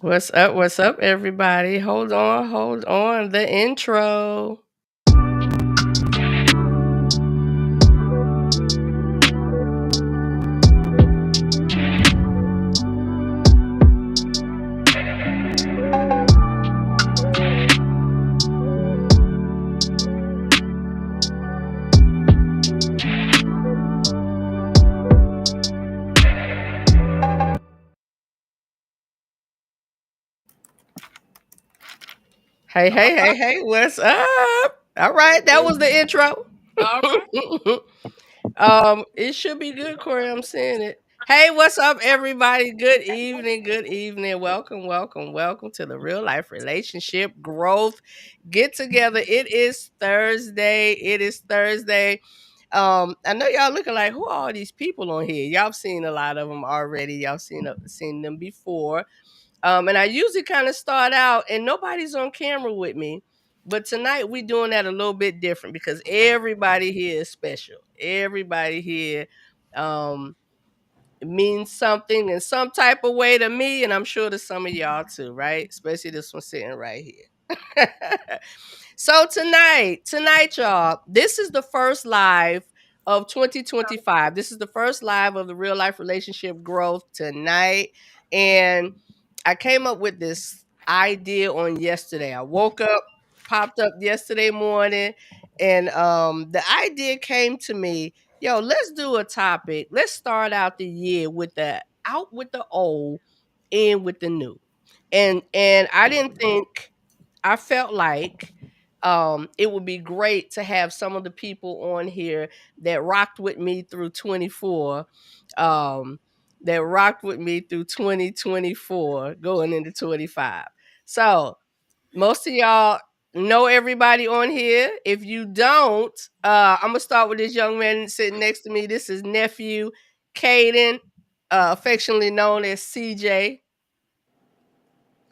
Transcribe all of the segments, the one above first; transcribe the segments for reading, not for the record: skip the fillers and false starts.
What's up, everybody? Hold on. The intro. Hey, what's up? All right, that was the intro. All right. It should be good, Corey. I'm seeing it. Hey, what's up, everybody? Good evening, good evening. Welcome to the Real Life Relationship Growth Get Together. It is Thursday. I know y'all looking like, who are all these people on here? Y'all seen a lot of them already. Y'all seen them before. And I usually kind of start out and nobody's on camera with me. But tonight we doing that a little bit different because everybody here is special. Everybody here um, means something in some type of way to me, and I'm sure to some of y'all too, right? Especially this one sitting right here. So tonight, y'all, this is the first live of 2025. This is the first live of the Real Life Relationship Growth tonight. And I came up with this idea on yesterday. I woke up, popped up yesterday morning, and the idea came to me, yo, let's do a topic. Let's start out the year with the out with the old, in with the new. And I didn't think I felt like it would be great to have some of the people on here that rocked with me through 24, that rocked with me through 2024 going into 25. So most of y'all know everybody on here. If you don't, I'm gonna start with this young man sitting next to me. This is nephew Caden, affectionately known as CJ.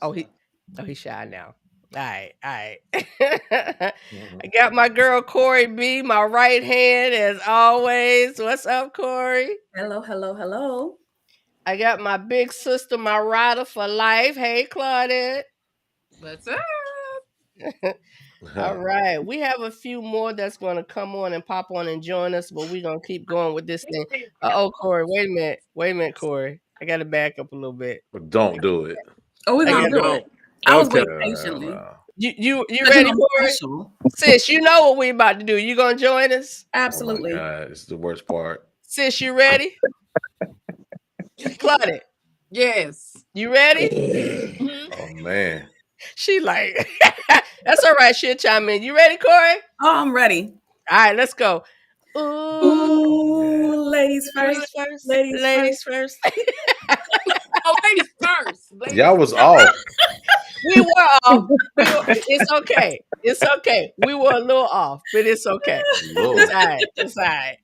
Oh, he's shy now. All right. I got my girl Corey B, my right hand as always. What's up, Corey? Hello. I got my big sister, my rider for life. Hey, Claudette. What's up? All right. We have a few more that's going to come on and pop on and join us, but we're going to keep going with this thing. Oh, Corey, wait a minute. Wait a minute, Corey. I got to back up a little bit. Don't do it. Oh, we're I gonna got do it. I was waiting patiently. you Because ready, I'm Corey? special. Sis, you know what we about to do. You gonna join us? Oh my Absolutely. God, it's the worst part. Sis, you ready? Claudette, Yes. you ready? Mhm. Oh man. She like, that's all right. She'll chime in. You ready, Corey? Oh, I'm ready. All right, let's go. Ooh, Ooh, ladies first. ladies first. Ladies first. Ladies first. Oh, ladies first. Y'all was off. We were off. It's okay. It's okay. We were a little off, but it's okay. Lord. It's all right. It's all right.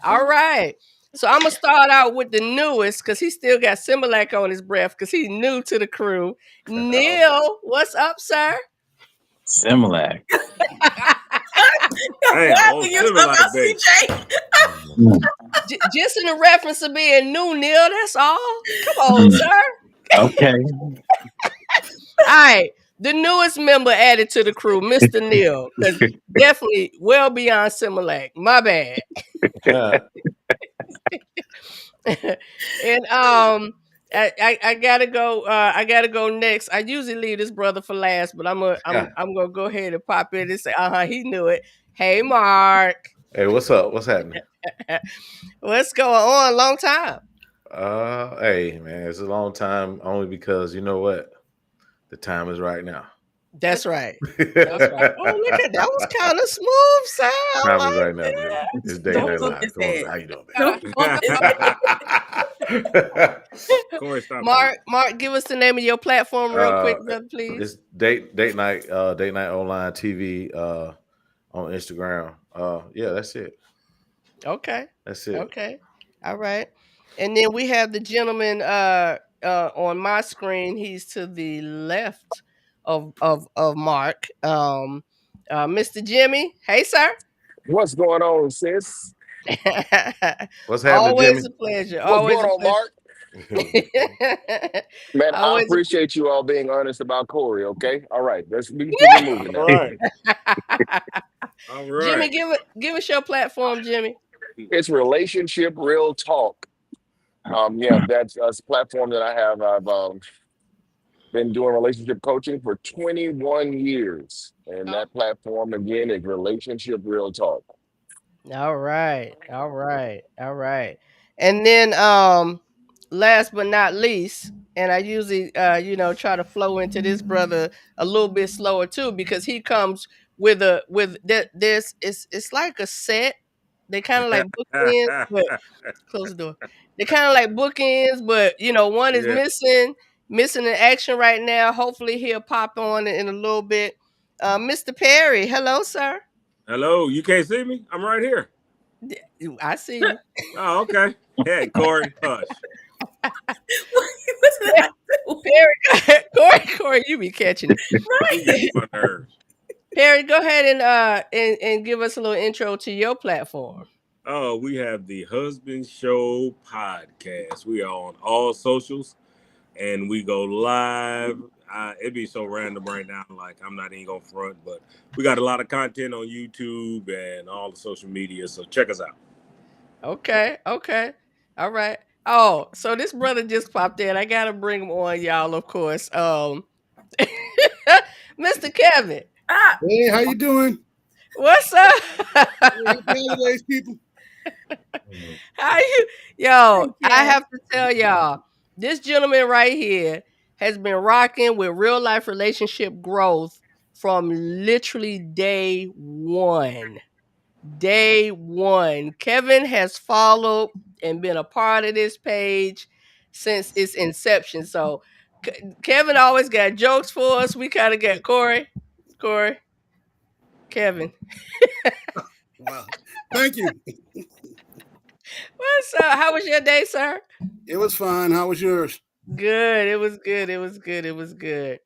All right. So I'm gonna start out with the newest because he still got Similac on his breath because he's new to the crew. Neil, what's up, sir? Similac. Damn, Laughing you Similac, about baby. CJ. Just in the reference of being new, Neil. That's all. Come on, sir. Okay. All right. The newest member added to the crew, Mr. Neil, because definitely well beyond Similac. My bad. And I gotta go. I gotta go next. I usually leave this brother for last, but I'm gonna go ahead and pop in and say, he knew it. Hey, Mark, Hey, what's up? What's happening? what's going on? Long time. Hey man, it's a long time only because you know what? The time is right now. That's right. That's right. Oh, look at that. Was kind of smooth sound. Time is Like right now, man. that. It's day Don't night fuck live. his Come on, head. how you doing, Don't fuck his man? Corey, stop. Mark, give us the name of your platform real quick, brother, please. It's date night online TV on Instagram. Yeah, that's it. Okay. That's it. Okay. All right. And then we have the gentleman on my screen. He's to the left of Mark. Mr. Jimmy. Hey, sir. What's going on, sis? What's happening, Always Jimmy? a pleasure. What's Always going a on, pleasure. Mark? Man, I Always. appreciate you all being honest about Corey. Okay, all right, we can keep it moving All now. right. All Jimmy, right. give us your platform, Jimmy. It's relationship real talk. Yeah, that's a platform that I have. I've been doing relationship coaching for 21 years, and Oh. that platform again is relationship real talk. All right, all right, all right. And then last but not least, and I usually try to flow into this brother a little bit slower too, because he comes with that this it's like a set. They kind of like bookends, but close the door. They kind of like bookends, but one is Yeah. missing in action right now. Hopefully he'll pop on in a little bit. Mr. Perry, hello, sir. Hello. You can't see me? I'm right here. I see you. Oh, okay. Hey, Corey, hush. What did I do? Perry, Corey, you be catching it. You get my nerves. Perry, go ahead and give us a little intro to your platform. Oh, we have the Husband Show podcast. We are on all socials and we go live. It'd be so random right now, like I'm not even gonna front, but we got a lot of content on YouTube and all the social media. So check us out. Okay, all right. Oh, so this brother just popped in. I gotta bring him on, y'all. Of course, Mr. Kevin, Ah, Hey, how you doing? what's up? Happy holidays, people. How you, yo? Thank I you. have to tell y'all, this gentleman right here has been rocking with real life relationship growth from literally day one. Day one. Kevin has followed and been a part of this page since its inception. So Kevin always got jokes for us. We kind of got Corey, Kevin. Wow. Thank you. What's up? How was your day, sir? It was fun. How was yours? Good. It was good. It was good. It was good.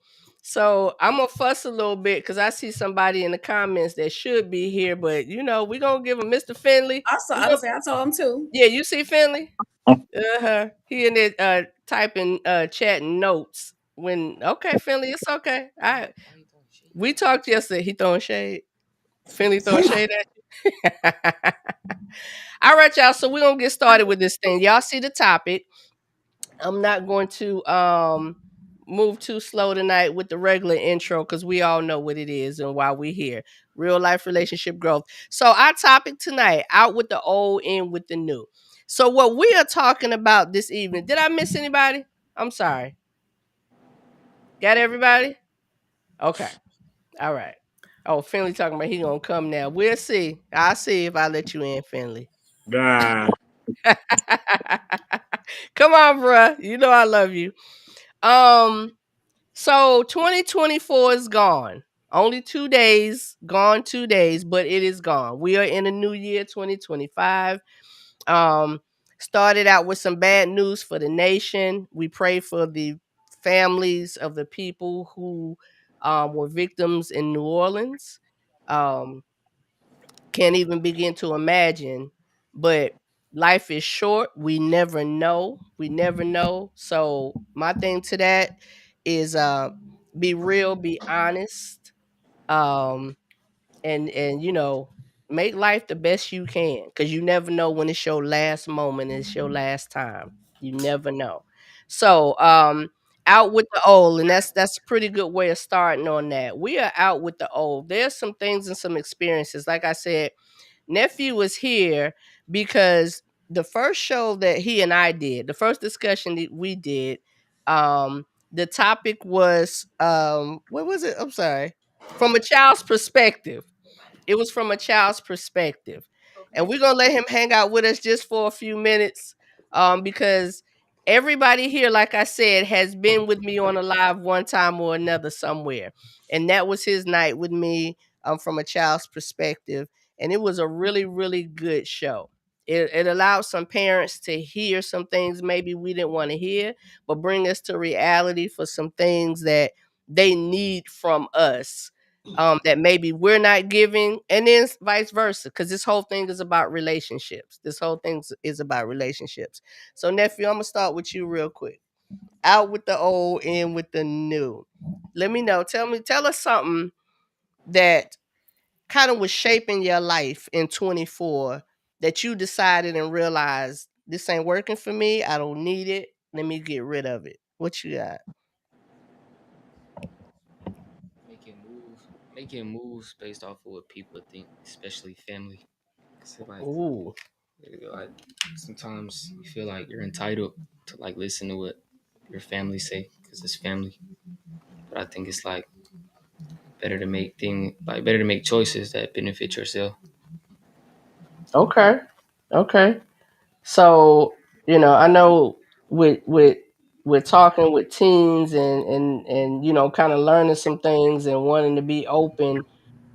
So I'm gonna fuss a little bit because I see somebody in the comments that should be here, but we're gonna give him Mr. Finley. I told him too. Yeah, you see Finley? Uh-huh. He in there typing chatting notes. Okay, Finley, it's okay. We talked yesterday. He throwing shade. Finley throwing shade at you. All right, y'all. So we're gonna get started with this thing. Y'all see the topic. I'm not going to move too slow tonight with the regular intro because we all know what it is and why we're here. Real life relationship growth. So our topic tonight, out with the old, in with the new. So what we are talking about this evening, did I miss anybody? I'm sorry. Got everybody? Okay. All right. Oh, Finley talking about he gonna come now. We'll see. I'll see if I let you in, Finley. Nah. Come on, bruh. You know I love you. So 2024 is gone. Only 2 days, gone 2 days, but it is gone. We are in a new year, 2025. Um, Started out with some bad news for the nation. We pray for the families of the people who were victims in New Orleans. Um, can't even begin to imagine, but life is short. We never know. We never know. So my thing to that is be real, be honest. Um and make life the best you can, because you never know when it's your last moment, it's your last time. You never know. So out with the old, and that's a pretty good way of starting on that. We are out with the old. There's some things and some experiences, like I said. Nephew was here because the first show that he and I did, the first discussion that we did, the topic was what was it? I'm sorry. From a child's perspective. It was from a child's perspective. And we're gonna let him hang out with us just for a few minutes. Because everybody here, like I said, has been with me on a live one time or another somewhere. And that was his night with me, from a child's perspective. And it was a really, really good show. It allowed some parents to hear some things maybe we didn't want to hear, but bring us to reality for some things that they need from us, that maybe we're not giving, and then vice versa, because this whole thing is about relationships. This whole thing is about relationships. So, nephew, I'm gonna start with you real quick. Out with the old, in with the new. Let me know. Tell us something that kind of was shaping your life in 24 that you decided and realized this ain't working for me. I don't need it. Let me get rid of it. What you got? Making moves based off of what people think, especially family. 'Cause Ooh. like sometimes you feel like you're entitled to like listen to what your family say because it's family. But I think it's like better to make choices that benefit yourself. Okay. Okay. So, I know with talking with teens and kind of learning some things and wanting to be open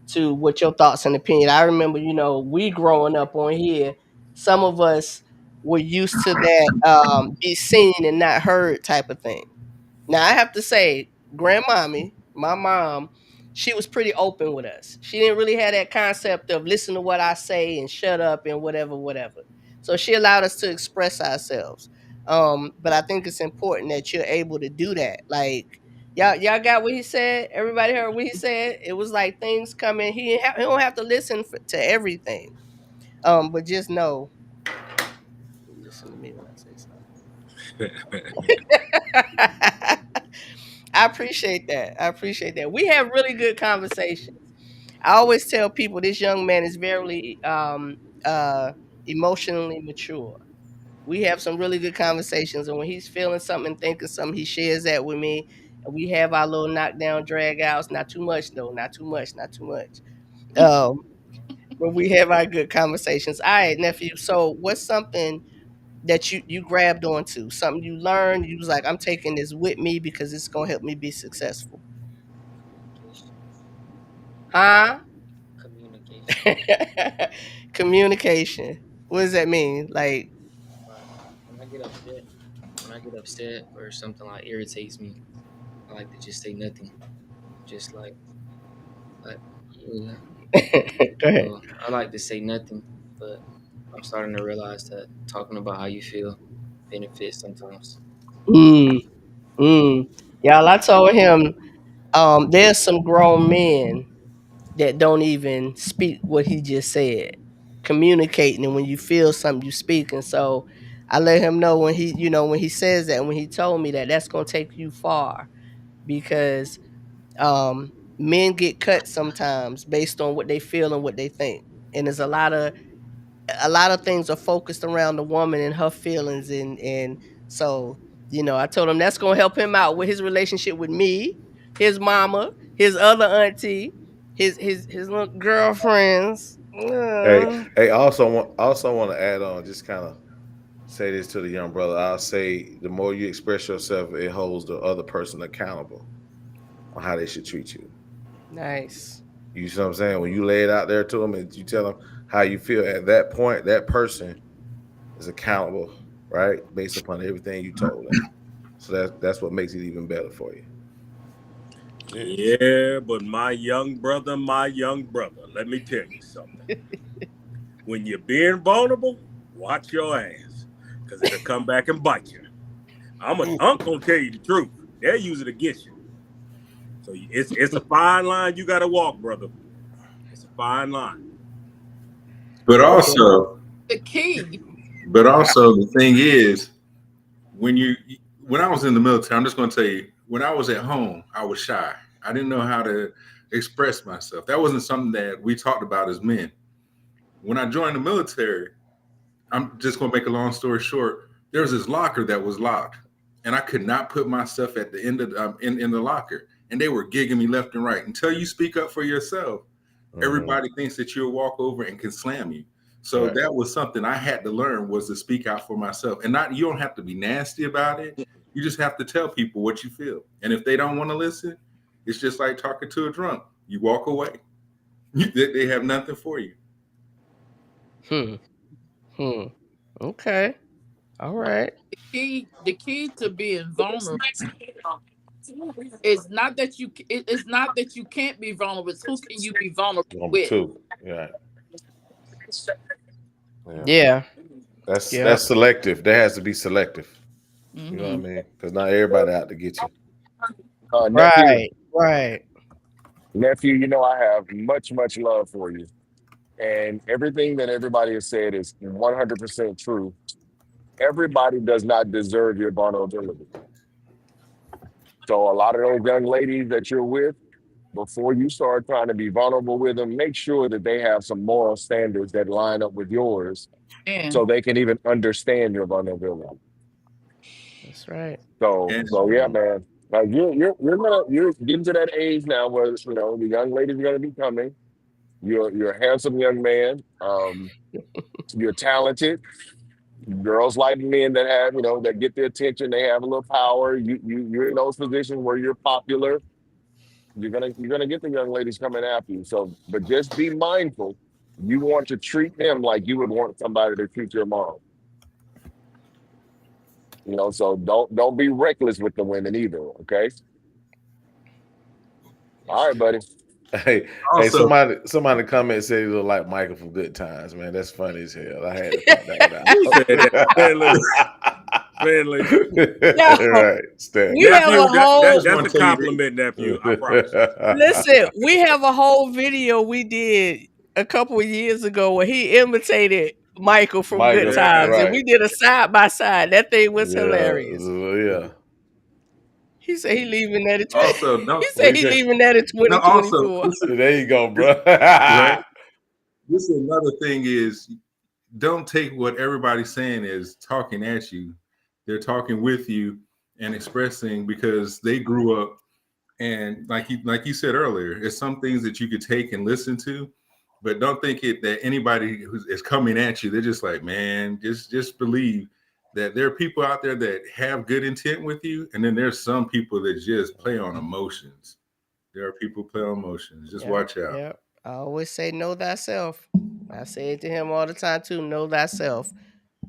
to what your thoughts and opinion. I remember, we growing up on here, some of us were used to that be seen and not heard type of thing. Now I have to say, grandmommy, my mom, she was pretty open with us. She didn't really have that concept of listen to what I say and shut up and whatever, whatever. So she allowed us to express ourselves. But I think it's important that you're able to do that. Like y'all got what he said. Everybody heard what he said. It was like things coming. He don't have to listen to everything. But just know, listen to me when I say something. I appreciate that. I appreciate that. We have really good conversations. I always tell people this young man is very emotionally mature. We have some really good conversations, and when he's feeling something and thinking something, he shares that with me. And we have our little knockdown drag outs. Not too much though. Not too much. Not too much. Um, but we have our good conversations. All right, nephew. So what's something that you grabbed onto? Something you learned? You was like, I'm taking this with me because it's gonna help me be successful. Communication. Huh? Communication. Communication. What does that mean? Like, Like when I get upset, or something like irritates me, I like to just say nothing. Just like yeah. go ahead. I like to say nothing, but I'm starting to realize that talking about how you feel benefits sometimes. Mm, mm. Y'all, I told him, there's some grown men that don't even speak what he just said. Communicating, and when you feel something, you speak. And so I let him know when when he says that, when he told me that, that's gonna take you far because men get cut sometimes based on what they feel and what they think. And there's a lot of things are focused around the woman and her feelings, and so I told him that's gonna help him out with his relationship with me, his mama, his other auntie, his little girlfriends. Hey, I also want to add on, just kind of say this to the young brother. I'll say the more you express yourself, it holds the other person accountable on how they should treat you. Nice. You see what I'm saying? When you lay it out there to them and you tell them how you feel at that point, that person is accountable, right? Based upon everything you told them. So that's what makes it even better for you. Yeah, but my young brother, let me tell you something. When you're being vulnerable, watch your ass, because it'll come back and bite you. I'm gonna tell you the truth. They'll use it against you. So it's a fine line you got to walk, brother. It's a fine line. But Okay. also, The key. the thing is, when you when I was in the military, I'm just going to tell you, when I was at home, I was shy. I didn't know how to express myself. That wasn't something that we talked about as men. When I joined the military, I'm just going to make a long story short. There was this locker that was locked, and I could not put my stuff at the end of in the locker, and they were gigging me left and right. Until you speak up for yourself, everybody thinks that you'll walk over and can slam you. So Right. that was something I had to learn, was to speak out for myself. And not, you don't have to be nasty about it. You just have to tell people what you feel. And if they don't want to listen, it's just like talking to a drunk. You walk away. They have nothing for you. Hmm. Hmm. Okay. All right. The key to being vulnerable It's not that you. It's not that you can't be vulnerable. It's who can you be vulnerable Number with. 2. Yeah. Yeah. That's selective. There has to be selective. You know what I Mhm. mean? Because not everybody out to get you. Nephew, Right. nephew, you know I have much, much love for you. And everything that everybody has said is 100% true. Everybody does not deserve your vulnerability. So a lot of those young ladies that you're with, before you start trying to be vulnerable with them, make sure that they have some moral standards that line up with yours And so they can even understand your vulnerability. That's right. So And yeah, man. Like you're getting to that age now where the young ladies are gonna be coming. You're a handsome young man. You're talented. Girls like men that have, that get the attention, they have a little power. You're in those positions where you're popular. You're gonna get the young ladies coming after you. So, but just be mindful. You want to treat them like you would want somebody to treat your mom. So don't be reckless with the women either. Okay. All right, buddy. Hey, Also- somebody comment said he look like Michael from Good Times, man. That's funny as hell. I had to point that one out. Who said that? Stanley. Right, Stan. We have a whole. That's wanna a tell you compliment, nephew. I promise. Listen, we have a whole video we did a couple of years ago where he imitated Michael from Good Times, and we did a side by side. That thing was hilarious. Yeah. He said he leaving that in. Also, no, He said he leaving that in 2024. also, There you go, bro. right? This is another thing is don't take what everybody's saying is talking at you. They're talking with you and expressing because they grew up, and like you said earlier, it's some things that you could take and listen to, but don't think that anybody who is coming at you, they're just like, man, just believe that there are people out there that have good intent with you, and then there's some people that just play on emotions. There are people play on emotions. Just watch out. Yeah, I always say know thyself. I say it to him all the time too. Know thyself.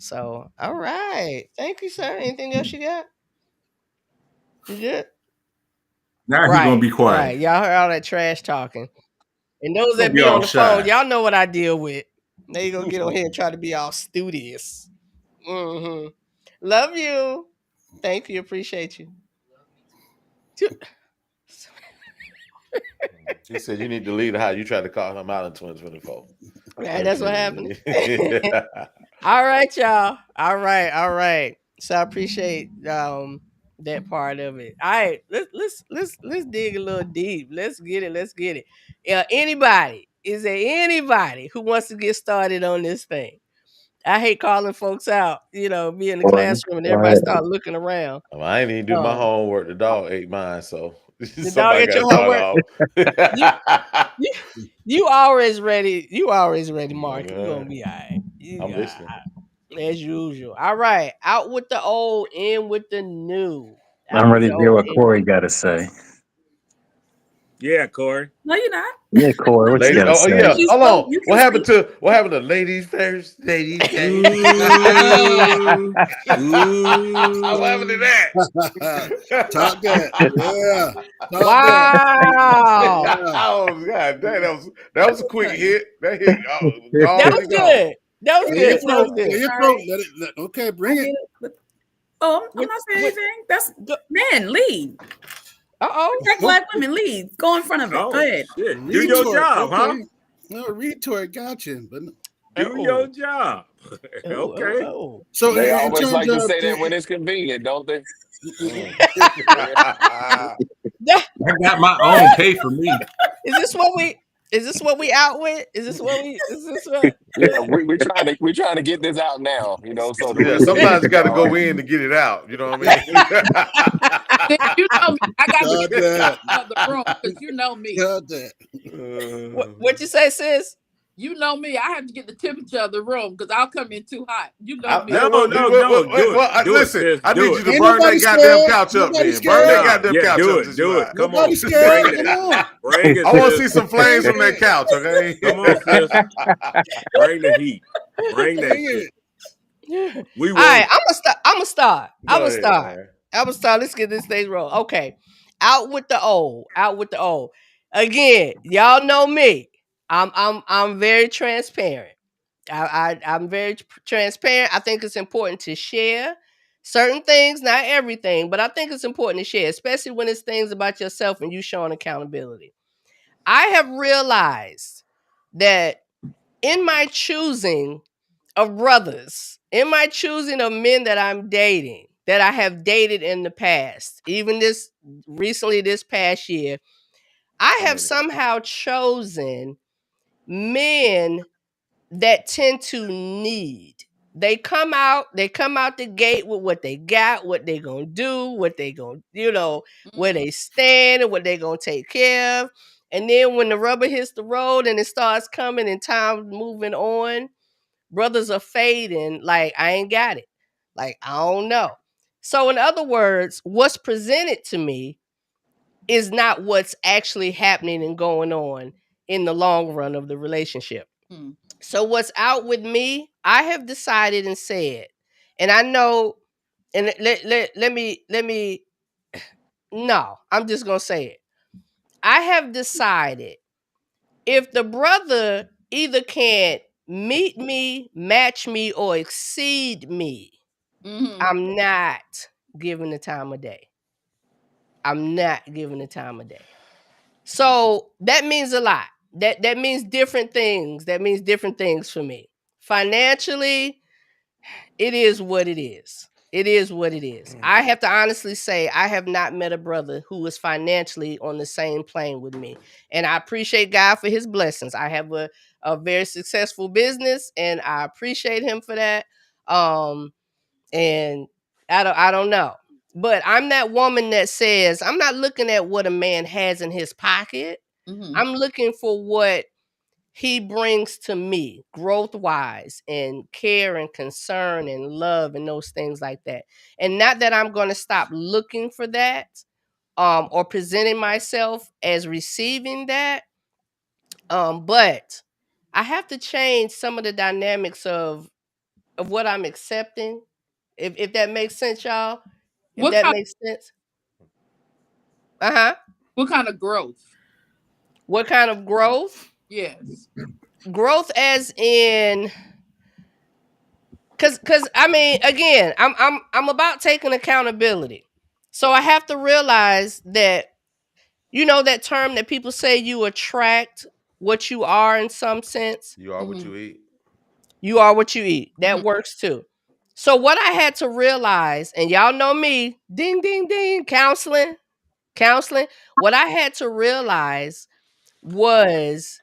So, all right. Thank you, sir. Anything else you got? You good? Now he's gonna be quiet. Right. Y'all heard all that trash talking. And those that Don't be be on all the shy. phone, y'all know what I deal with. They gonna get on here and try to be all studious. Mm-hmm. Love you. Thank you. Appreciate you. He said you need to leave the house. You tried to call him out in 2024. Yeah, that's what happened. All right, y'all. All right. So I appreciate that part of it. All right, let's dig a little deep. Let's get it. Is there anybody who wants to get started on this thing? I hate calling folks out, be in the classroom and everybody start looking around. Well, I ain't even do my homework. The dog ate mine, so the dog ate your homework. You always ready. Mark. You're gonna be all right. I'm listening. As usual. All right. Out with the old, in with the new. I'm ready to hear what Corey got to say. Yeah, Corey. No, you're not. Yeah, Corey, what you got to say? Yeah. You Hold on. you What can happened to ladies first? Ladies first. What happened to that? Talk that. Yeah. Talk Wow. Oh God, that was a quick hit. That hit. That was good. That was that. good. Your throat. Okay, bring it. Oh, I'm not saying anything. That's men lead. Protect black women lead. Go in front of it. Oh, Go ahead. shit. Do your job, huh? No, retort got you. But Do your job. Okay. So They in always terms like to of say that when it's convenient, don't they? I got my own pay for me. Is this what we out with? Yeah, we're trying to get this out now, so sometimes you gotta go in to get it out. You know what I mean? You know me. I got to Got get that. out of the room because you know me. Got that. What you say, sis? You know me. I have to get the temperature of the room because I'll come in too hot. You know me. No. Listen, I need you to Ain't burn that nobody goddamn scared. couch up, Nobody then. Burn that scared. goddamn couch up. Do it. Come on. Nobody's scared. Come on. Bring it. I want to see some flames from that couch, okay? Come on, sis. Bring the heat. Bring that Bring shit. it. We All will. right, I'm gonna start. Go ahead, man. Let's get this thing roll. Okay. Out with the old. Out with the old. Again, y'all know me. I'm very transparent. I'm very transparent. I think it's important to share certain things, not everything, but I think it's important to share, especially when it's things about yourself and you showing accountability. I have realized that in my choosing of brothers, in my choosing of men that I'm dating, that I have dated in the past, even this past year, I have somehow chosen men that tend to need. They come out the gate with what they got, what they gonna do, what they gonna, where they stand and what they gonna take care of. And then when the rubber hits the road and it starts coming and time moving on, brothers are fading like, I ain't got it. Like, I don't know. So in other words, what's presented to me is not what's actually happening and going on in the long run of the relationship. So what's out with me, I have decided and said, and I know, and let me, no, I'm just going to say it. I have decided if the brother either can't meet me, match me, or exceed me, I'm not giving the time of day. I'm not giving the time of day. So that means a lot. That means different things. That means different things for me. Financially, it is what it is. It is what it is. I have to honestly say, I have not met a brother who is financially on the same plane with me. And I appreciate God for his blessings. I have a very successful business and I appreciate him for that. And I don't know. But I'm that woman that says, I'm not looking at what a man has in his pocket. I'm looking for what he brings to me growth wise and care and concern and love and those things like that. And not that I'm going to stop looking for that or presenting myself as receiving that. But I have to change some of the dynamics of what I'm accepting. If that makes sense, y'all. If that makes sense. What kind of growth? What kind of growth? Yes. Growth as in, cause I mean, again, I'm about taking accountability. So I have to realize that, that term that people say, you attract what you are in some sense. You are what you eat. You are what you eat. That works too. So what I had to realize, and y'all know me, ding, ding, ding, counseling. What I had to realize was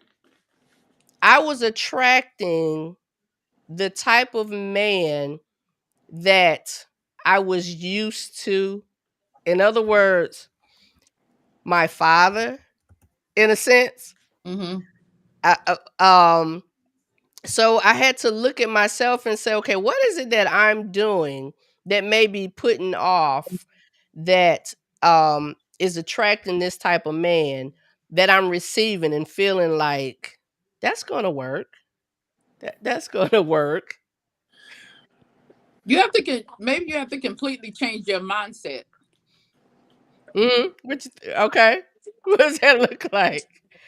I was attracting the type of man that I was used to. In other words, my father, in a sense. So I had to look at myself and say, okay, what is it that I'm doing that may be putting off that is attracting this type of man that I'm receiving and feeling like that's going to work. That's going to work. You have to maybe you have to completely change your mindset. Okay. What does that look like?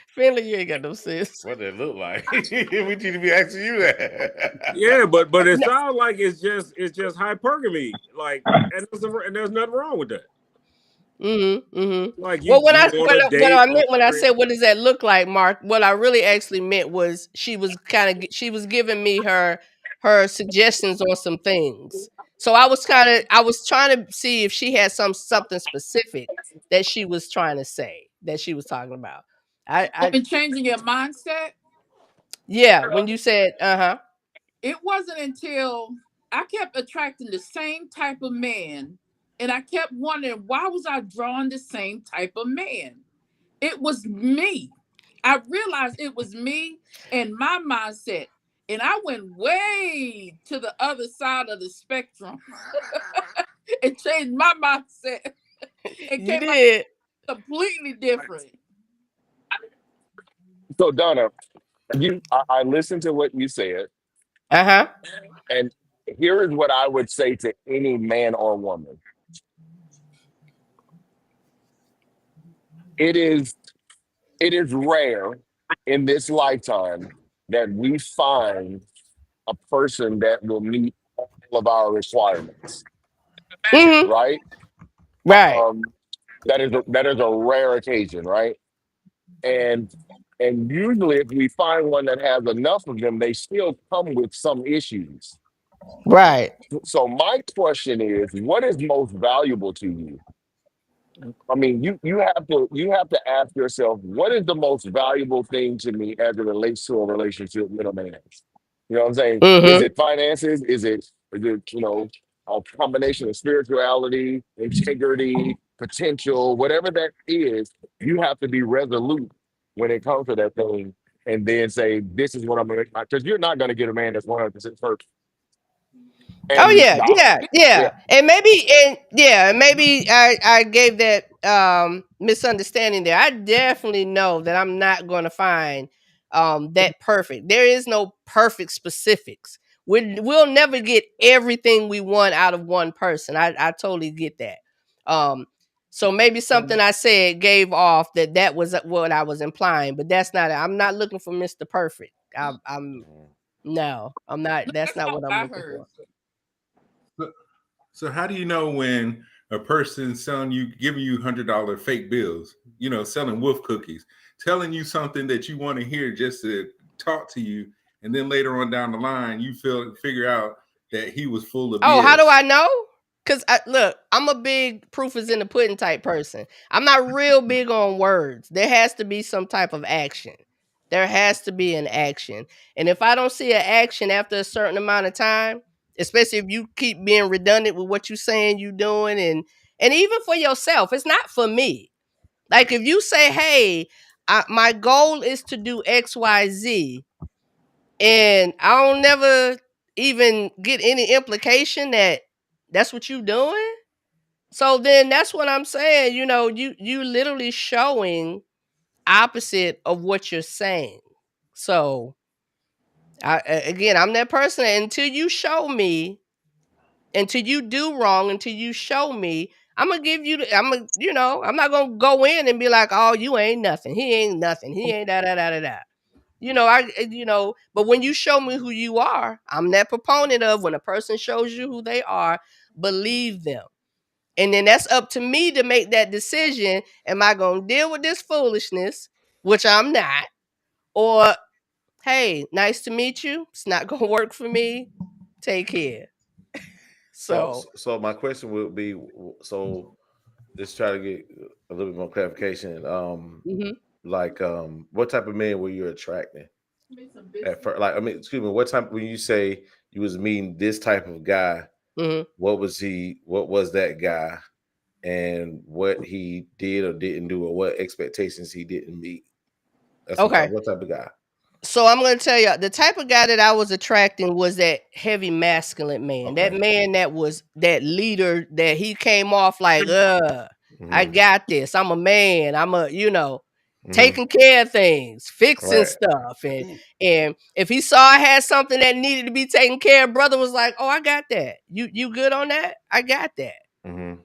Finley, you ain't got no sense. What does it look like? We need to be asking you that. Yeah, but it sounds like it's just hypergamy. Like, and there's nothing wrong with that. Like, what I meant when I said what does that look like, Mark, what I really actually meant was she was giving me her suggestions on some things. So I was trying to see if she had something specific that she was trying to say, that she was talking about. I've been changing your mindset. Yeah, when you said it wasn't until I kept attracting the same type of man. And I kept wondering, why was I drawing the same type of man? It was me. I realized it was me and my mindset. And I went way to the other side of the spectrum and changed my mindset. It came out completely different. So, Donna, I listened to what you said. And here is what I would say to any man or woman. it is rare in this lifetime that we find a person that will meet all of our requirements, Mm-hmm. right? Right. That is a rare occasion, right? And usually, if we find one that has enough of them, they still come with some issues. Right. So my question is, what is most valuable to you? I mean, you have to ask yourself, what is the most valuable thing to me as it relates to a relationship with a man? You know what I'm saying? Is Mm-hmm. it finances? Is it a combination of spirituality, integrity, potential, whatever that is? You have to be resolute when it comes to that thing, and then say, "This is what I'm going to." Because you're not going to get a man that's 100% perfect. Oh And yeah, yeah, and maybe I gave that misunderstanding there. I definitely know that I'm not going to find that perfect. There is no perfect specifics. We'll never get everything we want out of one person. I totally get that. So maybe something I said gave off that was what I was implying, but that's not it. I'm not looking for Mr. Perfect. I'm no, I'm not. That's not what I'm looking for. So how do you know when a person's giving you $100 fake bills, selling wolf cookies, telling you something that you want to hear just to talk to you, and then later on down the line you figure out that he was full of BS? Oh, how do I know? Because look, I'm a big proof is in the pudding type person. I'm not real big on words. There has to be some type of action. There has to be an action. And if I don't see an action after a certain amount of time, especially if you keep being redundant with what you're saying you're doing, and even for yourself, it's not for me. Like if you say, hey, my goal is to do XYZ, and I don't never even get any implication that that's what you doing. So then that's what I'm saying. You literally showing opposite of what you're saying. So again, I'm that person until you show me, until you do wrong, until you show me. I'm gonna give you. I'm not gonna go in and be like, "Oh, you ain't nothing. He ain't nothing. He ain't da da da da da." But when you show me who you are, I'm that proponent of when a person shows you who they are, believe them. And then that's up to me to make that decision. Am I going to deal with this foolishness, which I'm not? Or, hey, nice to meet you. It's not going to work for me. Take care. So my question would be, so let's try to get a little bit more clarification. What type of men were you attracting at first? Excuse me, what type, when you say you was meeting this type of guy, what was that guy, and what he did or didn't do, or what expectations he didn't meet? That's okay. What type of guy? So I'm going to tell you, the type of guy that I was attracting was that heavy masculine man. Okay. That man that was that leader, that he came off like, I got this. I'm a man. I'm taking care of things, fixing stuff. And if he saw I had something that needed to be taken care of, brother was like, oh, I got that. You good on that? I got that. And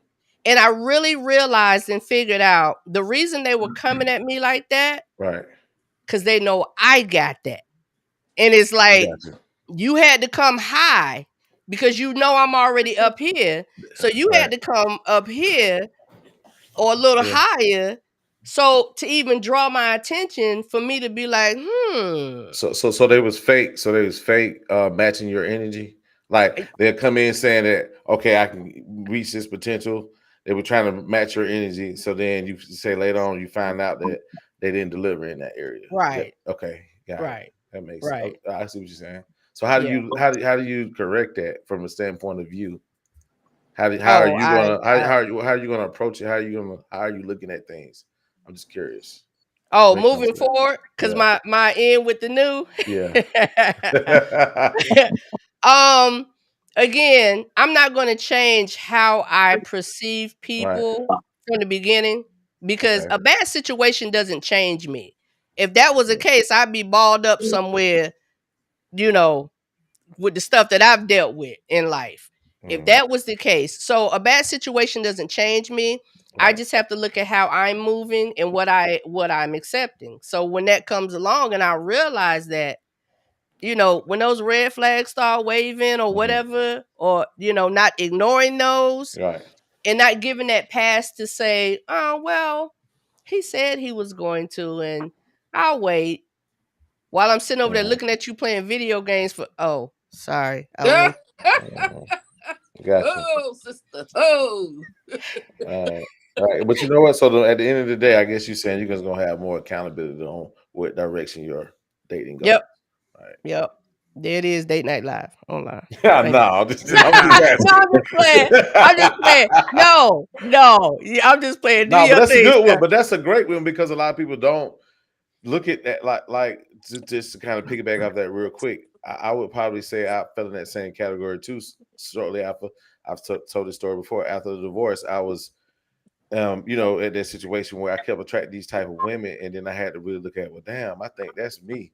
I really realized and figured out the reason they were coming at me like that. Right. Because they know I got that. And it's like, you had to come high because I'm already up here. So you had to come up here or a little higher. So to even draw my attention, for me to be like, So they was fake. So they was fake matching your energy. Like they'll come in saying that, okay, I can reach this potential. They were trying to match your energy. So then you say later on, you find out that they didn't deliver in that area. Right. Okay. Got right. It. That makes sense. Okay, I see what you're saying. So how do you correct that from a standpoint of view? How are you gonna approach it? How are you looking at things? I'm just curious. Oh, moving forward, because my end with the new. Again, I'm not going to change how I perceive people from the beginning, because a bad situation doesn't change me. If that was the case, I'd be balled up somewhere, with the stuff that I've dealt with in life. If that was the case, so a bad situation doesn't change me. I just have to look at how I'm moving and what I'm accepting. So when that comes along and I realize that, you know, when those red flags start waving or whatever, or, you know, not ignoring those, right, and not giving that pass to say, oh, well, he said he was going to, and I'll wait. While I'm sitting over there looking at you playing video games for, oh, sorry. I don't mean. Gotcha. Oh, sister. Oh. Right. But you know what? So at the end of the day, I guess you're saying you're just gonna have more accountability on what direction your dating goes. Yep. Right. Yep. There it is, Date Night Live online. Yeah, no, I'm just playing. I'm just playing. No. Yeah, I'm just playing. No, but that's a good one. But that's a great one because a lot of people don't look at that like just to kind of piggyback off that real quick. I would probably say I fell in that same category too. Shortly after, I've told this story before. After the divorce, I was, you know, at that situation where I kept attracting these type of women, and then I had to really look at, well, damn, I think that's me.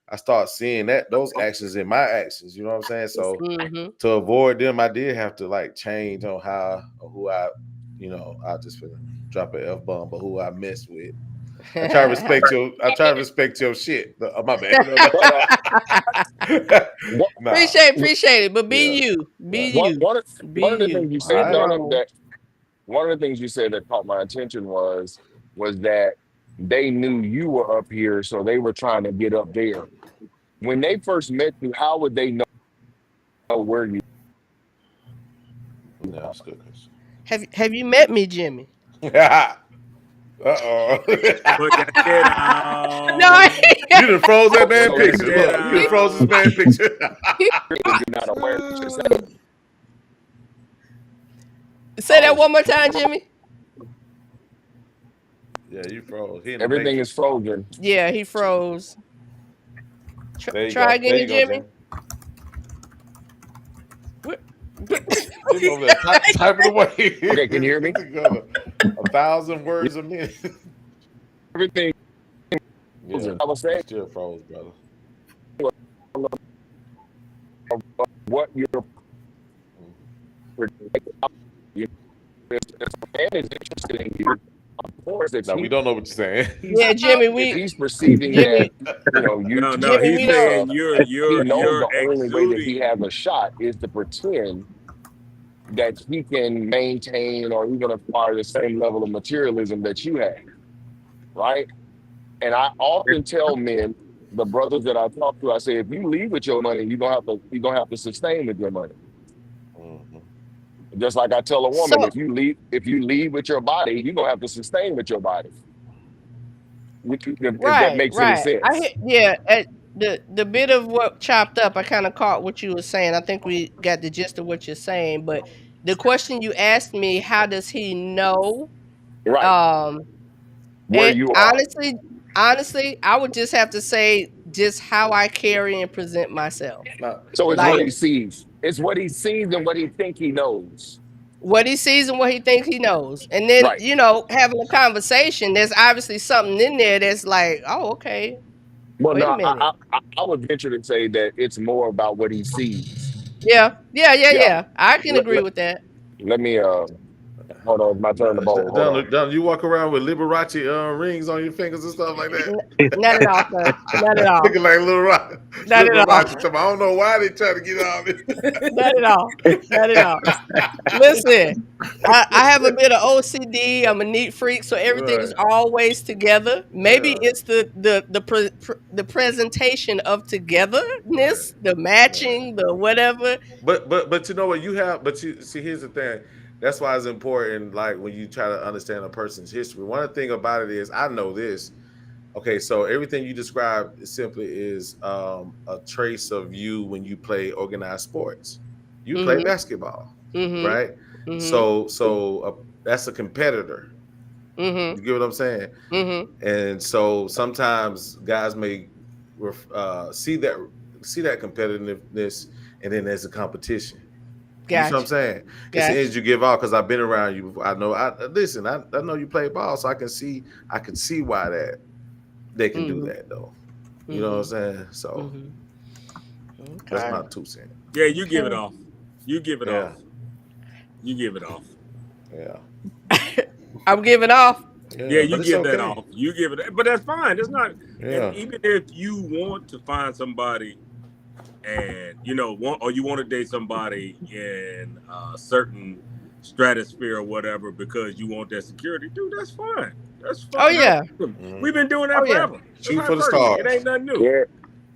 I start seeing those actions in my actions. You know what I'm saying? So to avoid them, I did have to like change on how or who I, you know, I just drop an F-bomb, but who I messed with. I try to respect your shit. My bad. Appreciate it. But be you. One of the things you said, one of the things you said that caught my attention was that they knew you were up here, so they were trying to get up there. When they first met you, how would they know where you? No, that's good. Have you met me, Jimmy? Uh-oh. Put that shit out. No, you done froze that man picture. Look, you done froze this man picture. You're not aware of what you're saying. Say that one more time, Jimmy. Yeah, you froze. Everything is frozen. Yeah, he froze. Try again, Jimmy. Jimmy over there typing away. Okay, can you hear me? 1,000 words a minute. Everything. Yeah, I was saying. Still froze, brother. What you're man is interested in you. Of course, we don't know what you're saying. Yeah, Jimmy, if he's perceiving that, you know, you. No, Jimmy, he's saying you're he knows the only way that he exuding. has a shot is to pretend that he can maintain or even acquire the same level of materialism that you have, right? And I often tell men, the brothers that I talk to, I say, if you leave with your money, you're gonna have to sustain with your money. Just like I tell a woman, if you leave with your body, you're gonna have to sustain with your body. If that makes any sense. The bit of what chopped up, I kind of caught what you were saying. I think we got the gist of what you're saying. But the question you asked me, how does he know? Right. Where you are. Honestly, I would just have to say just how I carry and present myself. So it's what he sees. It's what he sees and what he thinks he knows. What he sees and what he thinks he knows. And then, you know, having a conversation, there's obviously something in there that's like, oh, okay. Well, no, I would venture to say that it's more about what he sees. Yeah. I can agree with that. Let me hold on, my turn to bowl. Don, you walk around with Liberace rings on your fingers and stuff like that? Not at all, sir. Not at all. Looking like little rock. Not at all. I don't know why they try to get on it. Not at all. Not at all. Listen, I have a bit of OCD. I'm a neat freak, so everything is always together. Maybe it's the presentation of togetherness, the matching, the whatever. But you know what you have. But you see, here's the thing. That's why it's important, like when you try to understand a person's history. One thing about it is, I know this. Okay, so everything you described simply is a trace of you when you play organized sports. You play basketball, right? So that's a competitor. You get what I'm saying? And so sometimes guys may see that competitiveness, and then there's a competition. You know what I'm saying? It's the ends you give out, because I've been around you before. I know. I know you play ball, so I can see why they can do that though. You know what I'm saying? So that's my 2 cents. Yeah, you give it off. You give it off. You give it off. Yeah. I'm giving off. Yeah, you but it's give that okay. off. You give it, but that's fine. It's not. Yeah. And even if you want to find somebody, and you want to date somebody in a certain stratosphere or whatever because you want that security, dude, that's fine. That's fine. Oh yeah. We've been doing that forever. Shoot for the stars. It ain't nothing new. Yeah.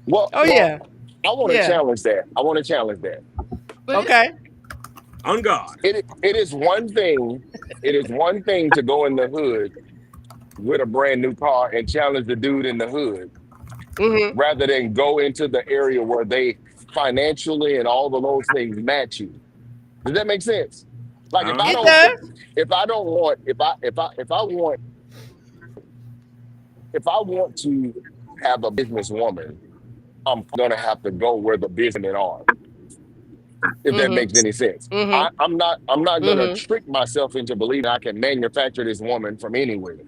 Well, yeah. I want to challenge that. Okay. On God. It is one thing. It is one thing to go in the hood with a brand new car and challenge the dude in the hood, rather than go into the area where they financially and all of those things match you. Does that make sense? Like if I want to have a businesswoman, I'm gonna have to go where the businessmen are. If that makes any sense. I'm not gonna trick myself into believing I can manufacture this woman from anywhere.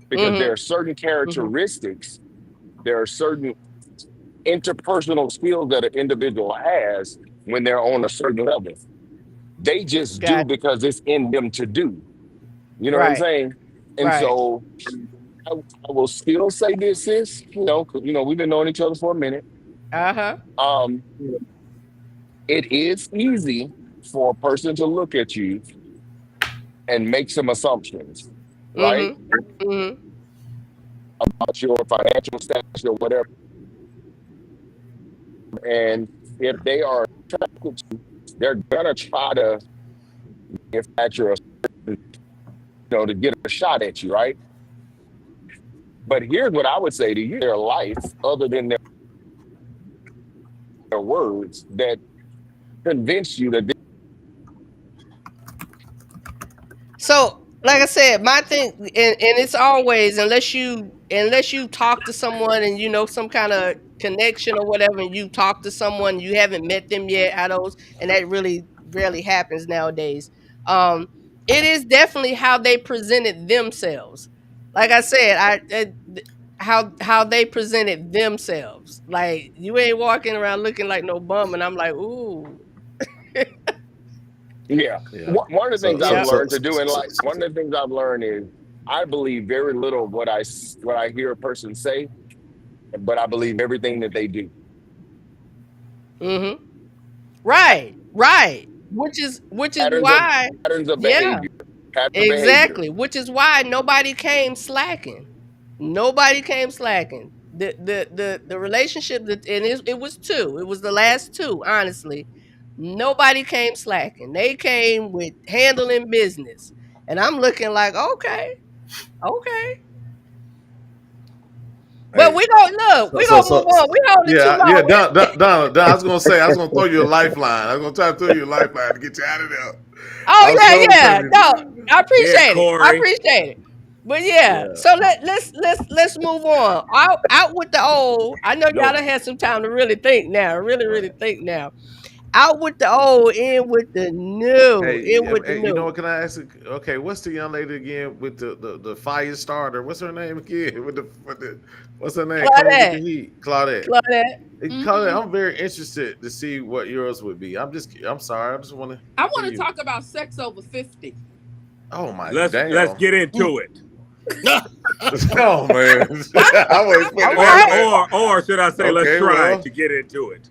Because there are certain characteristics, there are certain interpersonal skills that an individual has when they're on a certain level. They just do because it's in them to do. You know what I'm saying? And so I will still say this, sis, we've been knowing each other for a minute. It is easy for a person to look at you and make some assumptions, right? About your financial status or whatever. And if they are attracted to you, they're gonna try to manufacture to get a shot at you, right? But here's what I would say to you: their life, other than their words, that convince you that. So, like I said, my thing, and it's always unless you talk to someone and some kind of connection or whatever, and you talk to someone you haven't met them yet, and that really rarely happens nowadays. It is definitely how they presented themselves. Like I said, how they presented themselves. Like you ain't walking around looking like no bum, and I'm like, ooh. Yeah. One of the things I've learned to do in life, one of the things I've learned is I believe very little of what I hear a person say, but I believe everything that they do. Right. Which is why patterns of behavior. Exactly. Which is why nobody came slacking. The relationship and it was two. It was the last two, honestly. Nobody came slacking. They came with handling business. And I'm looking like, okay. But we don't look. We're going to move on. We holding too long. Yeah, Don, I was going to say, I was going to throw you a lifeline. I was going to try to throw you a lifeline to get you out of there. Oh, yeah. No, I appreciate it. I appreciate it. But so let's move on. Out with the old. I know y'all done had some time to really think now. Really think now. Out with the old, in with the new. You know what? Can I ask? Okay, what's the young lady again with the fire starter? What's her name again? What's her name? Claudette. Claudette. I'm very interested to see what yours would be. I'm sorry. I just want to. I want to talk about sex over 50. Oh my! Let's get into it. Oh man! or should I say, let's try to get into it.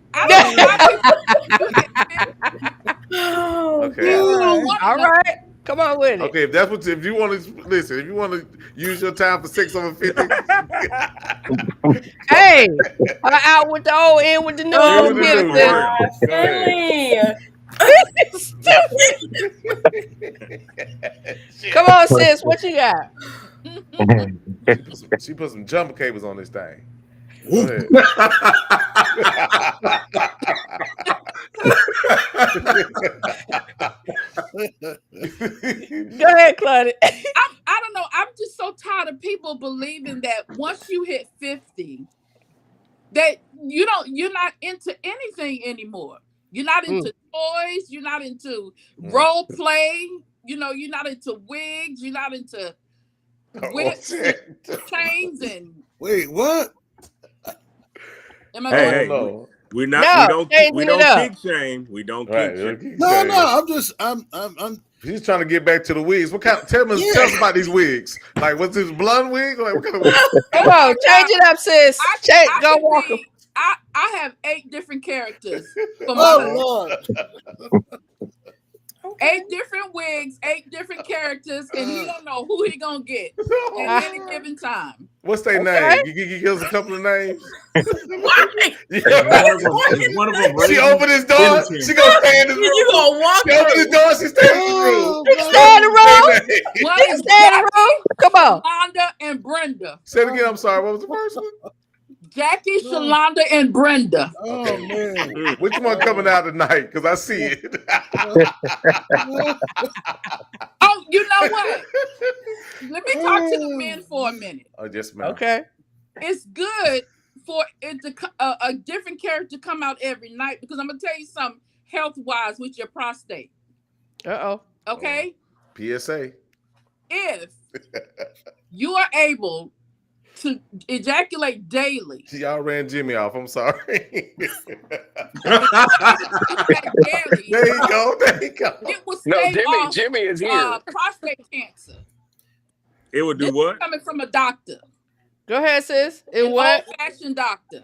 Okay. All right. Come on with it. Okay, if you want to listen, if you want to use your time for 6 over 50. Hey, out with the old, in with the new. Come on, sis. What you got? She put some jumper cables on this thing. Go ahead, Claudia. I don't know. I'm just so tired of people believing that once you hit 50, that you're not into anything anymore. You're not into toys. You're not into role play. You're not into wigs. You're not into whips, chains, and wait, what? Hey, We No, don't changing it up. kick shame. We don't Right. kick shame. No. I'm. He's trying to get back to the wigs. What kind? Tell us about these wigs. Like, what's this blonde wig? Like, what kind of wig? Come on, change it up, sis. Go walk. I have 8 different characters. For Lord. 8 different wigs, 8 different characters, and he don't know who he gonna get at any given time. What's their name? You give us a couple of names. Why? One of them. She opened his door. She gonna stay in the room. You gonna walk She opened his door. She stay in the room. Stay in the room. One You is stay in the room. Come on. Shalonda and Brenda. Say it again. I'm sorry. What was the first one? Jackie, Shalonda, and Brenda. Oh man. Which one coming out tonight? Because I see it. Oh, you know what? Let me talk to the men for a minute. Oh, yes, ma'am. Okay. It's good for it to a different character come out every night, because I'm gonna tell you something health-wise with your prostate. Okay. PSA. If you are able to ejaculate daily, Y'all ran Jimmy off. I'm sorry. daily, There you go. it will No, stave off Jimmy is here. prostate cancer. It would do This what? is coming from a doctor. Go ahead, sis. It An what? old-fashioned doctor.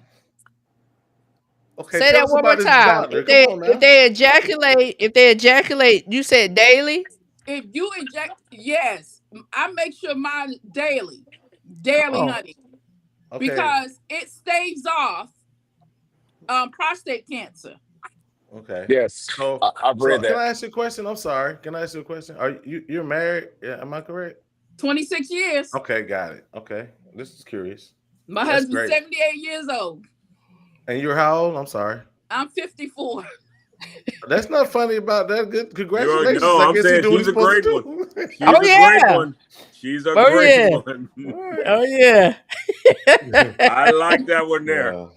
Okay, Say that one more time. If they ejaculate, you said daily? If you inject, yes, I make sure mine daily, honey, because it staves off prostate cancer. Okay. Yes. So I've read that. Can I ask you a question? I'm sorry. Can I ask you a question? Are you're married? Yeah, am I correct? 26 years. Okay, got it. Okay. This is curious. My husband's 78 years old. And you're how old? I'm sorry. I'm 54. That's not funny about that. Good. Congratulations. No, I'm saying she's a great one. She's a great one. She's a great one. Oh yeah. I like that one there.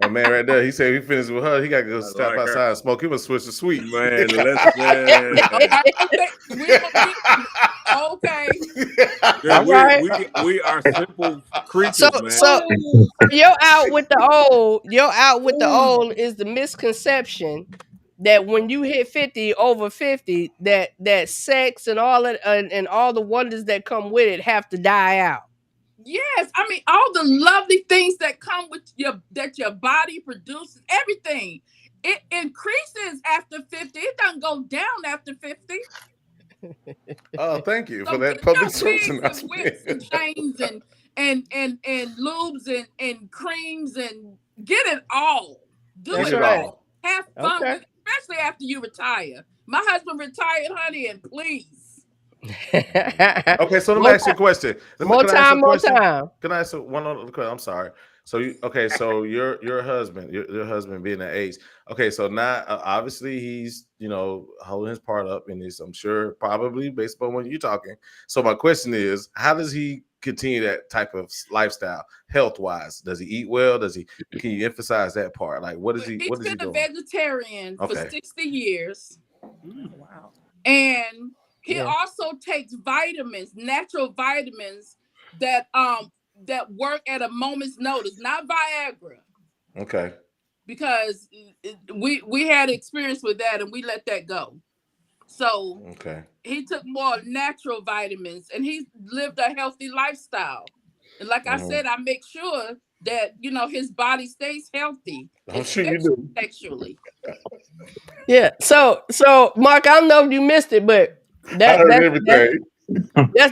My man right there, he said he finished with her. He got to go step outside and smoke. He must switch to sweet. Man, listen. Okay. We are simple creatures, man. So you're out with the old. You're out with the old is the misconception that when you hit 50, over 50, that sex and all that and all the wonders that come with it have to die out. Yes, I mean all the lovely things that come with your body produces, everything. It increases after 50. It doesn't go down after 50. Oh, thank you for that public service announcement. Whips and chains and lubes and creams and get it all. Do it all. Have fun with it, especially after you retire. My husband retired, honey, and please. Okay, so let me ask you a question. More time. Can I ask one other question? I'm sorry. So your husband being an ace. Okay, so now obviously he's holding his part up in this. I'm sure probably based upon what you're talking. So my question is, how does he continue that type of lifestyle health wise? Does he eat well? Can you emphasize that part? Like what is he? He's been a vegetarian for 60 years. Wow. And he also takes vitamins, natural vitamins that work at a moment's notice, not Viagra. Okay. Because we had experience with that and we let that go. So he took more natural vitamins and he lived a healthy lifestyle. And like I said, I make sure that his body stays healthy. I'm sure you do. Sexually. Yeah. So Mark, I don't know if you missed it, but I heard everything.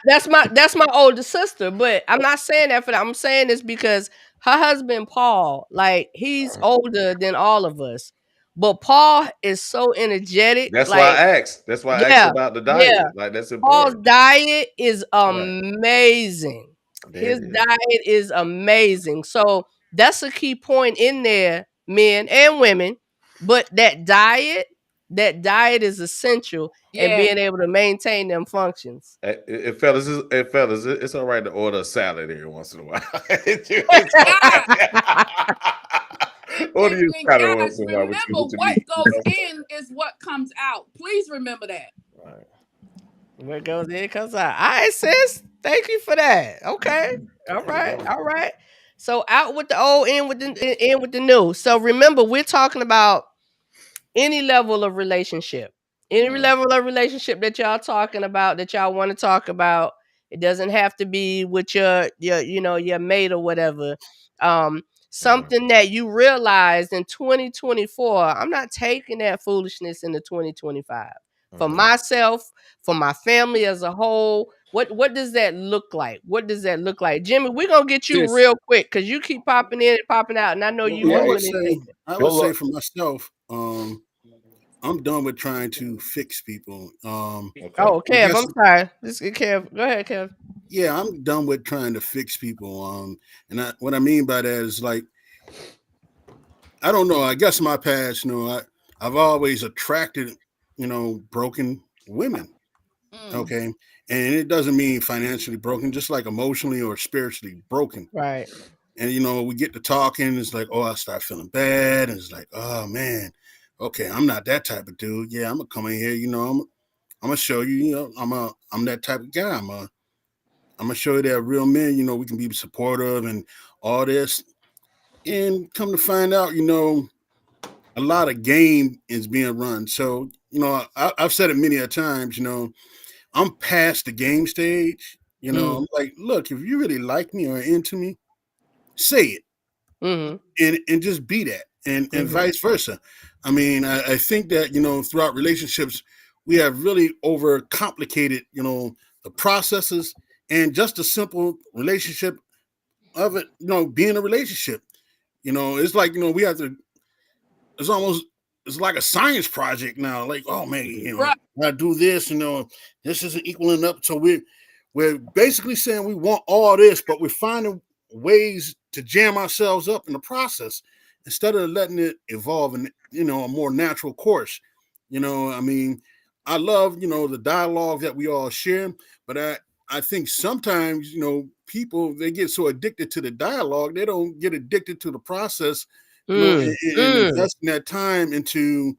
That's my older sister, but I'm not saying that for that. I'm saying this because her husband Paul, like he's older than all of us, but Paul is so energetic. That's why I asked. That's why I asked about the diet. Yeah. Like that's important. Paul's diet is amazing. His diet is amazing. So that's a key point in there, men and women. But that diet is essential in being able to maintain them functions. Fellas, it's all right to order a salad every once in a while. Guys, remember what goes in is what comes out. Please remember that. Right. What goes in comes out. All right, sis. Thank you for that. Okay. All right. So out with the old, in with the new. So remember, we're talking about any level of relationship. Any level of relationship that y'all talking about, that y'all want to talk about. It doesn't have to be with your your mate or whatever. Something that you realized in 2024, I'm not taking that foolishness into 2025. For myself, for my family as a whole, what does that look like? What does that look like? Jimmy, we're gonna get you real quick because you keep popping in and popping out, and I know you Well, moving and shaking. I would say for myself, I'm done with trying to fix people. Oh, Kev, I'm sorry. Kev, go ahead, Kev. Yeah, I'm done with trying to fix people. And what I mean by that is like, I don't know. I guess my past, I've always attracted, broken women. Okay. And it doesn't mean financially broken, just like emotionally or spiritually broken. Right. And, we get to talking. It's like, oh, I start feeling bad. And it's like, oh, man, okay, I'm not that type of dude. Yeah, I'm going to come in here. I'm going to show you, I'm that type of guy. I'm going to show you that real men, we can be supportive and all this. And come to find out, a lot of game is being run. So, I've said it many a times, I'm past the game stage. I'm like, look, if you really like me or into me, say it. And just be that. And vice versa. I mean, I think that, throughout relationships, we have really overcomplicated, the processes and just a simple relationship of it, being a relationship. It's like, we have to, it's like a science project now. Like, oh man, I do this, this isn't equaling up. So we're basically saying we want all this, but we're finding ways to jam ourselves up in the process instead of letting it evolve in, a more natural course. I mean, I love, the dialogue that we all share, but I think sometimes, people, they get so addicted to the dialogue, they don't get addicted to the process, and investing that time into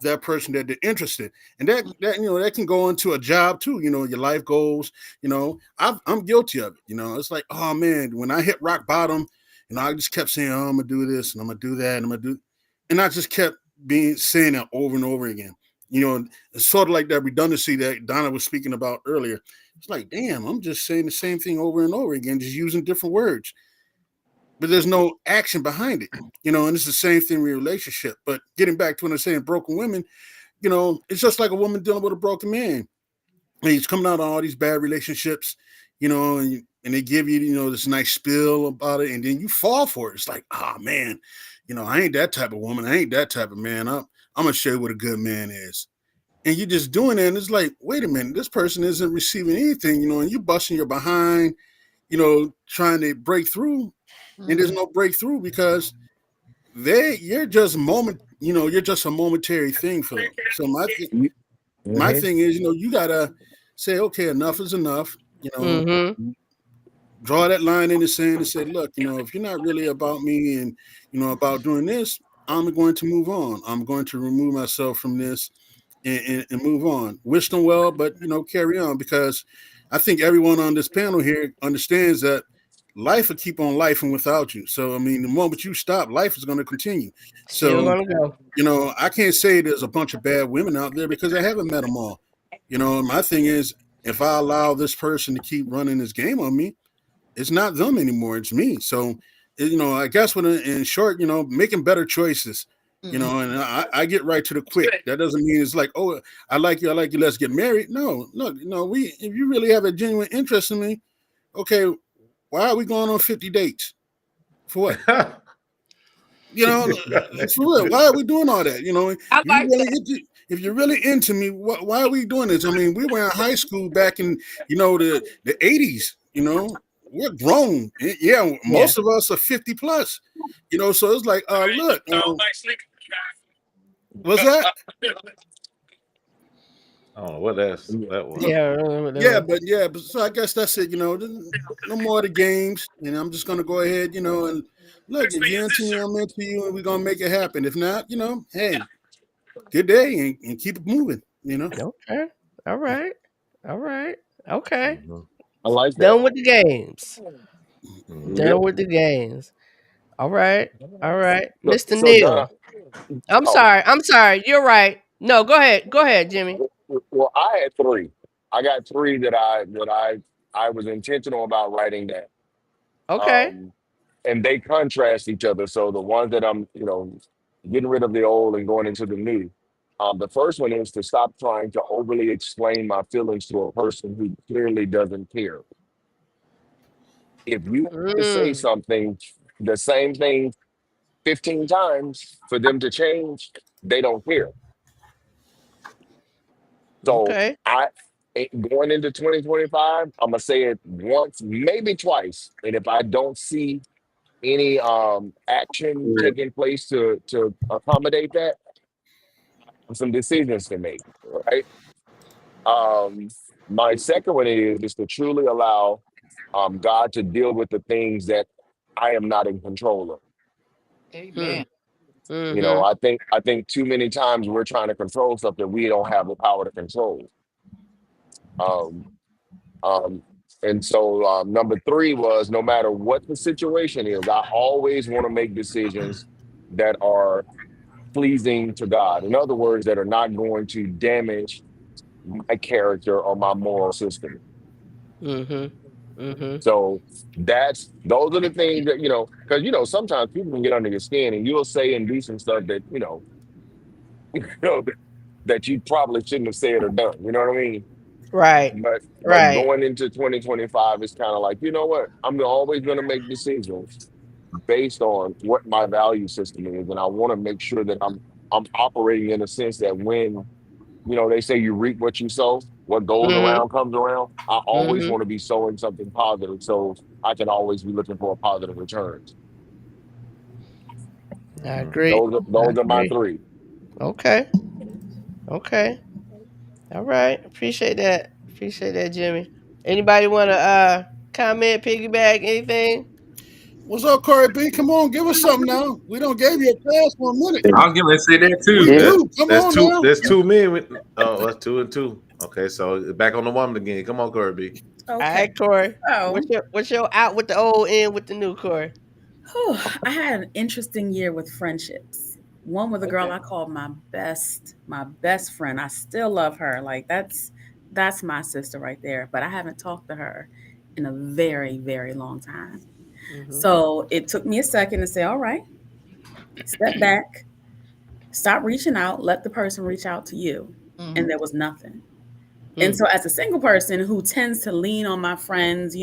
that person that they're interested in. And that can go into a job too, your life goals. I'm guilty of it. It's like, oh man, when I hit rock bottom, I just kept saying, oh, I'm gonna do this and I'm gonna do that and I'm gonna do, and I just kept saying that over and over again. It's sort of like that redundancy that Donna was speaking about earlier. It's like, damn, I'm just saying the same thing over and over again, just using different words. But there's no action behind it, and it's the same thing with relationship. But getting back to when I'm saying broken women, it's just like a woman dealing with a broken man. And he's coming out of all these bad relationships, and they give you, this nice spiel about it, and then you fall for it. It's like, oh man, I ain't that type of woman. I ain't that type of man. I'm gonna show you what a good man is. And you're just doing it, and it's like, wait a minute, this person isn't receiving anything, and you busting your behind, trying to break through. And there's no breakthrough because you're just you're just a momentary thing for them. So my thing is, you gotta say, okay, enough is enough. Draw that line in the sand and say, look, if you're not really about me and about doing this, I'm going to move on. I'm going to remove myself from this and move on. Wish them well, but carry on, because I think everyone on this panel here understands that life will keep on lifing without you. So, I mean, the moment you stop, life is going to continue. So, I can't say there's a bunch of bad women out there because I haven't met them all. My thing is, if I allow this person to keep running this game on me, it's not them anymore. It's me. So, I guess in short, making better choices, and I get right to the quick. That doesn't mean it's like, oh, I like you, let's get married. No, look, if you really have a genuine interest in me, okay, why are we going on 50 dates? For what? For real. Why are we doing all that? If you're really into me, why are we doing this? I mean, we were in high school back in, the 80s, we're grown. Yeah, most of us are 50 plus, so it's like, look, what's that? I don't know what that was. Yeah, but so I guess that's it. No more of the games, and I'm just gonna go ahead, and look, if you're into me, I'm into you, and we're gonna make it happen. If not, hey, good day, and keep it moving. Okay, all right, okay. I like that. Done with the games. Done with the games. All right. Mr. So Donna, Neil. I'm sorry. You're right. No, go ahead, Jimmy. well, I had three. I got three that I was intentional about writing down. Okay. And they contrast each other. So the ones that I'm, getting rid of the old and going into the new. The first one is to stop trying to overly explain my feelings to a person who clearly doesn't care. If you have to say something, the same thing 15 times for them to change, they don't care. So Okay. going into 2025, I'm gonna say it once, maybe twice. And if I don't see any action taking place to accommodate that, some decisions to make, right? My second one is to truly allow God to deal with the things that I am not in control of. Amen. I think too many times we're trying to control stuff that we don't have the power to control. Um, and so number three was, no matter what the situation is, I always want to make decisions that are pleasing to God. In other words, that are not going to damage my character or my moral system. So those are the things that, because sometimes people can get under your skin and you'll say and do some stuff that that you probably shouldn't have said or done. You know what I mean? Right. But going into 2025, it's kind of like, you know what? I'm always going to make decisions based on what my value system is, and I want to make sure that I'm operating in a sense that when they say you reap what you sow, what goes around comes around. I always want to be sowing something positive, so I can always be looking for a positive return. I agree. Those are my three. Okay. All right. Appreciate that, Jimmy. Anybody want to comment, piggyback, anything? What's up, Corey B? Come on, give us something now. We don't gave you a pass for a minute. I was going to say that too. We do. Come that's on two. now. There's 2 men. That's 2 and 2. Okay, so back on the woman again. Come on, Corey B. Okay. All right, Corey. Oh. What's your out with the old, in with the new, Corey? I had an interesting year with friendships. One with a girl I called my best friend. I still love her. Like that's my sister right there. But I haven't talked to her in a very, very long time. So it took me a second to say, all right, step back, stop reaching out, let the person reach out to you. And there was nothing. And so as a single person who tends to lean on my friends,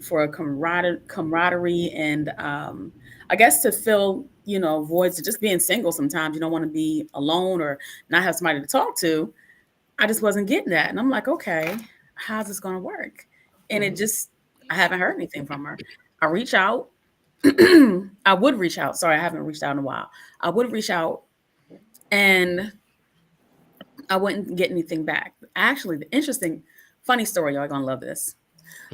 for a camaraderie and I guess to fill, voids of just being single sometimes. You don't want to be alone or not have somebody to talk to. I just wasn't getting that. And I'm like, okay, how's this going to work? And I haven't heard anything from her. I reach out. I would reach out. Sorry, I haven't reached out in a while. I would reach out and I wouldn't get anything back. Actually, the interesting, funny story, y'all are going to love this.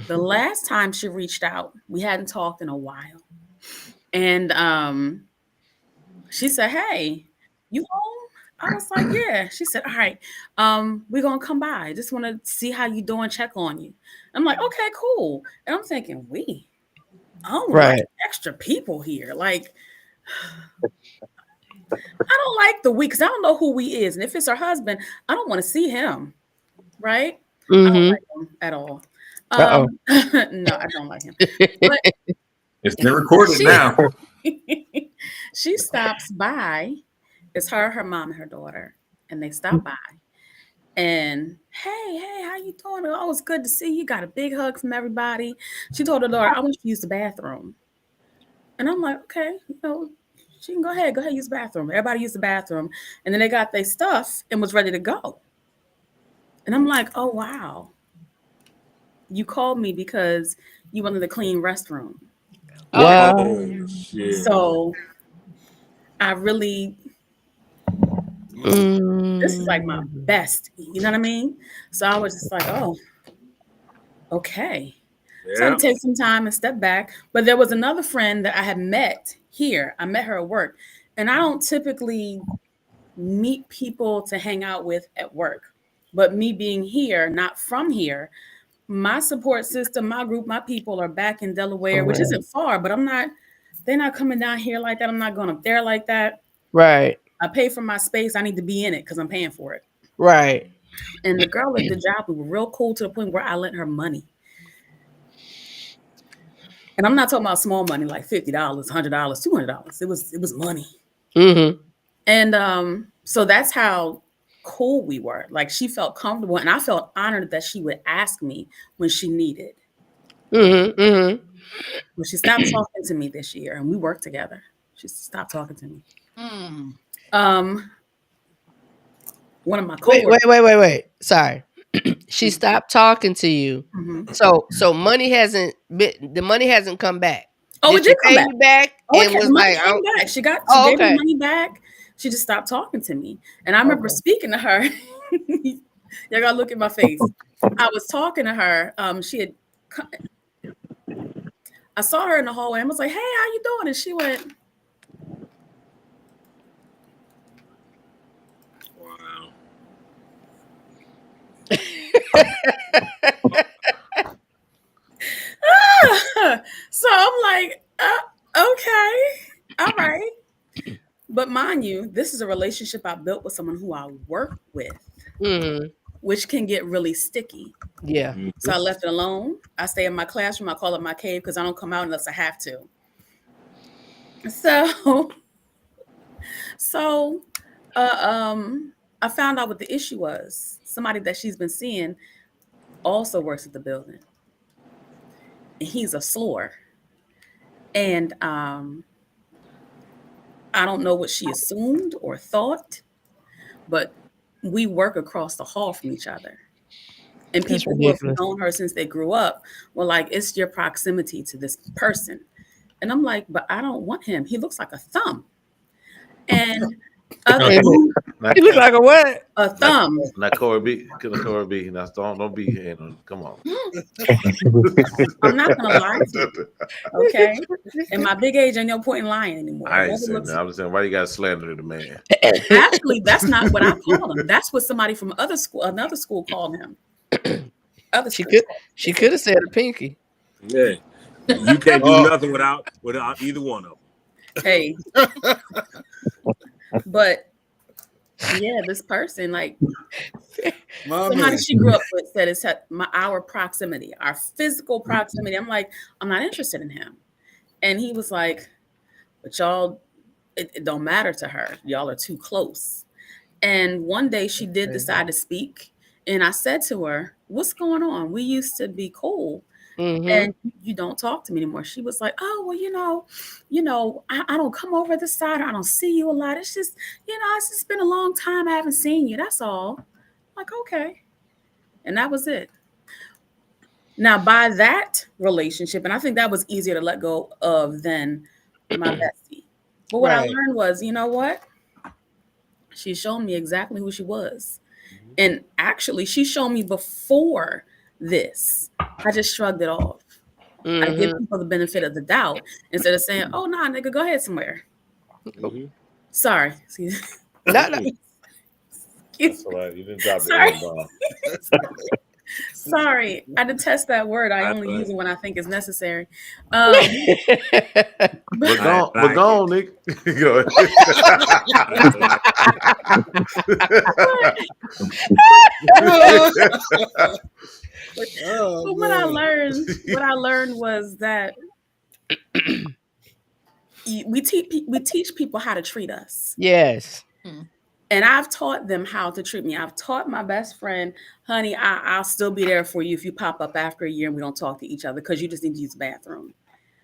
The last time she reached out, we hadn't talked in a while. And she said, hey, you home? I was like, yeah. She said, all right, we're going to come by. Just want to see how you doing, check on you. I'm like, okay, cool. And I'm thinking, I don't like extra people here. Like, I don't like the we, because I don't know who we is. And if it's her husband, I don't want to see him. Right? I don't like him at all. No, I don't like him. But it's been recorded now. She stops by. It's her mom, and her daughter. And they stop by. And hey, how you doing? Oh, it's good to see you. Got a big hug from everybody. She told her daughter, I want you to use the bathroom. And I'm like, okay, she can go ahead, use the bathroom. Everybody used the bathroom. And then they got their stuff and was ready to go. And I'm like, oh, wow. You called me because you wanted a clean restroom. Wow. Oh, shit. So I really, this is like my best, you know what I mean? So I was just like, oh, okay. So I had to take some time and step back. But there was another friend that I had met here. I met her at work. And I don't typically meet people to hang out with at work. But me being here, not from here, my support system, my group, my people are back in Delaware, which isn't far, but they're not coming down here like that. I'm not going up there like that. Right. I pay for my space. I need to be in it because I'm paying for it. Right. And the girl at the job, we were real cool to the point where I lent her money. And I'm not talking about small money like $50, $100, $200. It was money. Mm-hmm. And so that's how cool we were. Like, she felt comfortable, and I felt honored that she would ask me when she needed. Mm-hmm. Mm-hmm. But she stopped talking to me this year, and we worked together. She stopped talking to me. One of my coworkers. Wait. Sorry. She stopped talking to you. Mm-hmm. So money hasn't come back. Oh, it did come pay you back. Oh, and was money like, came back. She gave me money back. She just stopped talking to me. And I remember speaking to her. Y'all gotta look at my face. I was talking to her. I saw her in the hallway. I was like, "Hey, how you doing?" And she went, Wow. So I'm like, okay, all right. But mind you, this is a relationship I built with someone who I work with, which can get really sticky. Yeah. So I left it alone. I stay in my classroom. I call it my cave because I don't come out unless I have to. So I found out what the issue was. Somebody that she's been seeing also works at the building. And he's a slore. And I don't know what she assumed or thought, but we work across the hall from each other. And people who have known her since they grew up were like, it's your proximity to this person. And I'm like, but I don't want him. He looks like a thumb. And he looks like a what? A thumb. Not Corey B. Corey B. Now don't be here. Come on. I'm not gonna lie to you. Okay. In my big age, ain't no point in lying anymore. I ain't saying that. I'm just saying, why you gotta slander the man? Actually, that's not what I call him. That's what somebody from another school called him. She could have said a pinky. Yeah. You can't do nothing without either one of them. Hey. But yeah, this person, like somebody she grew up with said it's our proximity, our physical proximity. I'm like, I'm not interested in him. And he was like, but y'all, it don't matter to her. Y'all are too close. And one day she did decide to speak. And I said to her, what's going on? We used to be cool. And you don't talk to me anymore. She was like, oh, well, I don't come over this side. I don't see you a lot. It's just, it's just been a long time I haven't seen you. That's all. I'm like, okay. And that was it. Now, by that relationship, and I think that was easier to let go of than my bestie. But what I learned was, you know what? She showed me exactly who she was. And actually, she showed me before this. I just shrugged it off. I give people the benefit of the doubt instead of saying, oh, nah, nigga, go ahead somewhere. Sorry. Excuse me. That's all right. You didn't drop the Sorry. I detest that word. I only use it when I think it's necessary. We're gone, Nick. Go ahead. But what I learned was that we teach people how to treat us. Yes. And I've taught them how to treat me. I've taught my best friend, honey, I'll still be there for you if you pop up after a year and we don't talk to each other because you just need to use the bathroom.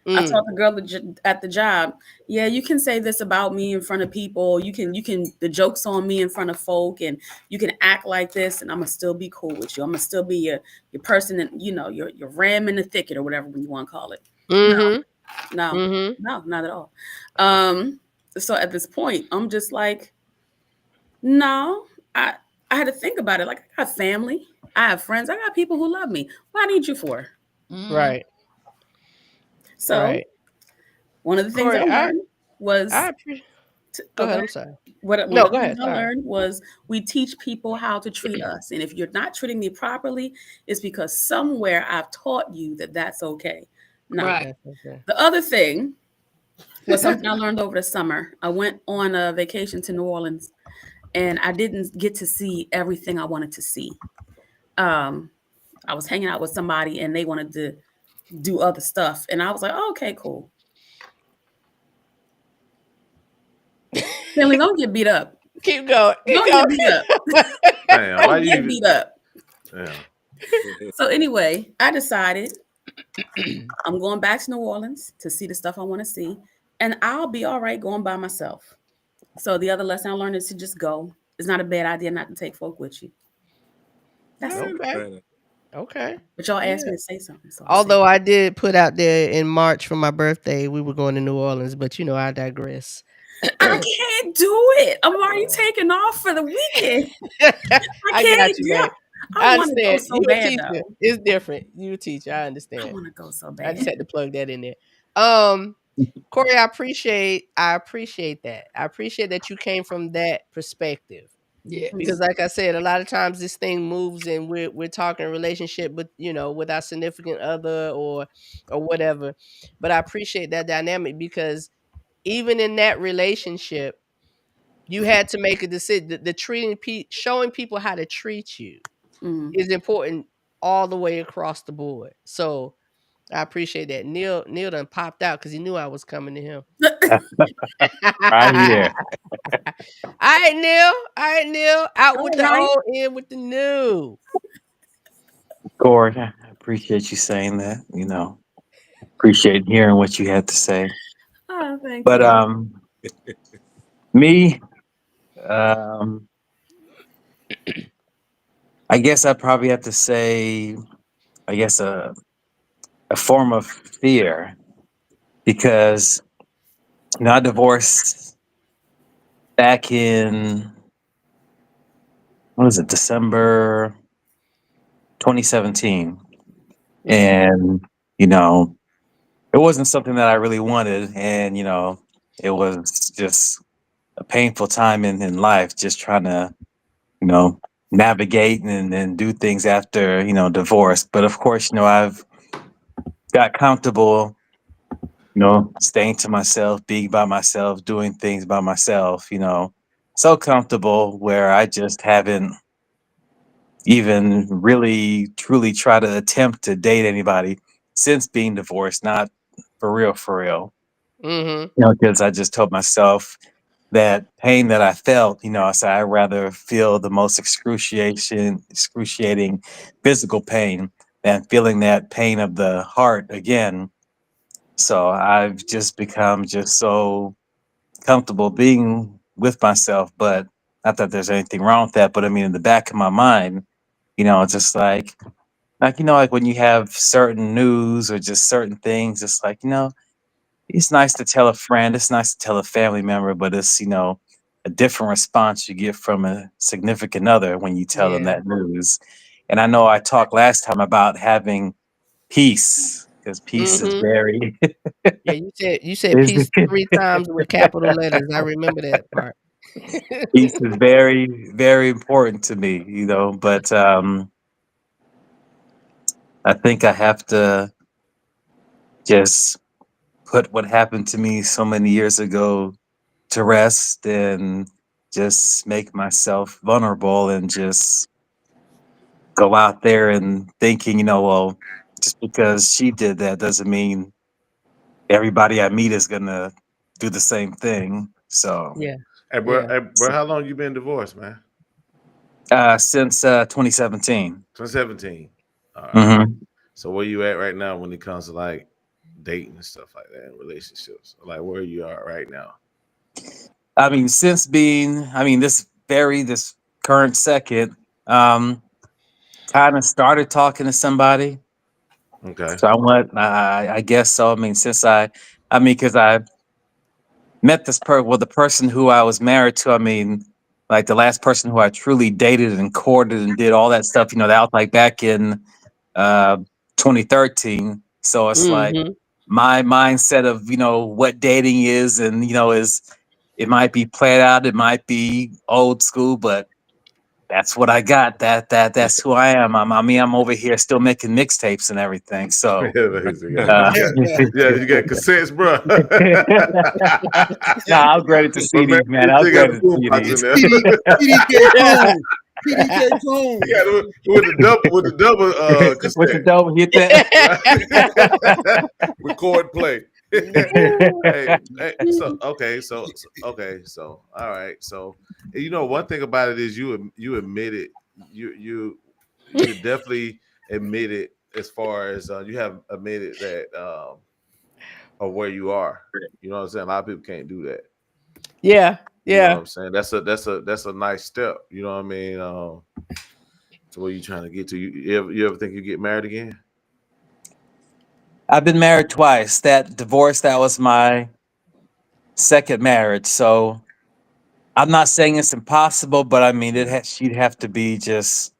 I taught the girl at the job, yeah, you can say this about me in front of people. You can the joke's on me in front of folk, and you can act like this, and I'm gonna still be cool with you. I'm gonna still be your person, and your ram in the thicket or whatever you want to call it. No, not at all. So at this point, I'm just like, no, I had to think about it. Like, I got family, I have friends, I got people who love me. What I need you for? Right. So one of the things I learned was Go ahead. I'm sorry. What No, one go thing ahead. I Sorry. learned was we teach people how to treat us. And if you're not treating me properly, it's because somewhere I've taught you that that's okay. Now, Right. the other thing was something I learned over the summer. I went on a vacation to New Orleans and I didn't get to see everything I wanted to see. I was hanging out with somebody and they wanted to do other stuff. And I was like, oh, okay, cool. Finley, don't get beat up. Keep going. Don't get beat up. Damn, why Don't you get even- beat up. Yeah. So anyway, I decided I'm going back to New Orleans to see the stuff I want to see, and I'll be all right going by myself. So the other lesson I learned is to just go. It's not a bad idea not to take folk with you. That's it. Okay. But y'all asked me to say something. So Although I did put out there in March for my birthday, we were going to New Orleans, but you know, I digress. I can't do it. I'm already taking off for the weekend. I got you, man. I want to go so you a bad, teacher. though. It's different. You a teacher. I understand. I want to go so bad. I just had to plug that in there. Corey, I appreciate that. I appreciate that you came from that perspective. Yeah. Because like I said, a lot of times this thing moves and we're talking relationship with, you know, with our significant other or whatever. But I appreciate that dynamic because even in that relationship, you had to make a decision. The treating showing people how to treat you is important all the way across the board. So I appreciate that. Neil done popped out because he knew I was coming to him. Right here. All right, Neil. Out with the old, in with the new. Corey, I appreciate you saying that. You know, appreciate hearing what you had to say. Oh, thank But you. me, I guess I probably have to say, I guess a form of fear, because you know, I divorced back in, what was it, December 2017. And, you know, it wasn't something that I really wanted. And, you know, it was just a painful time in life, just trying to, you know, navigate and do things after, you know, divorce. But of course, you know, I've got comfortable, you know, staying to myself, being by myself, doing things by myself, you know, so comfortable where I just haven't even really truly try to attempt to date anybody since being divorced, not for real. Mm-hmm. You know, because I just told myself that pain that I felt, you know, I said I'd rather feel the most excruciating physical pain than feeling that pain of the heart again. So I've just become just so comfortable being with myself, but not that there's anything wrong with that, but I mean, in the back of my mind, you know, it's just like, you know, like when you have certain news or just certain things, it's like, you know, it's nice to tell a friend, it's nice to tell a family member, but it's, you know, a different response you get from a significant other when you tell them Yeah. that news. And I know I talked last time about having peace, because peace is very Yeah, you said peace 3 times with capital letters. I remember that part. peace is very, very important to me, you know, but I think I have to just put what happened to me so many years ago to rest and just make myself vulnerable and just go out there and thinking, you know, well, just because she did that doesn't mean everybody I meet is gonna do the same thing. So Yeah. Hey, bro, how long you been divorced, man? Since 2017. 2017. All right. Mhm. So where you at right now when it comes to like dating and stuff like that, and relationships? Like where you are right now? I mean, since being, this current second, kind of started talking to somebody. Okay. So I guess so. I mean, because I met the person who I was married to. I mean, like the last person who I truly dated and courted and did all that stuff, you know, that was like back in 2013. So it's like my mindset of, you know, what dating is and, you know, is It might be played out, it might be old school, but that's what I got. That's who I am. I'm over here still making mixtapes and everything. So you got cassettes, bro. I'll upgrade it to CDs, man. I'll upgrade it to CDs. PDK Tone. PDK Tone. Yeah, with the double cassette. With the double hit that. Record play. So all right. So one thing about it is you admit it. You definitely admit it as far as you have admitted that of where you are. You know what I'm saying? A lot of people can't do that. Yeah. You know what I'm saying? That's a nice step. You know what I mean? So where you trying to get to? You ever think you get married again? I've been married twice. That divorce, that was my second marriage. So I'm not saying it's impossible, but I mean, she'd have to be just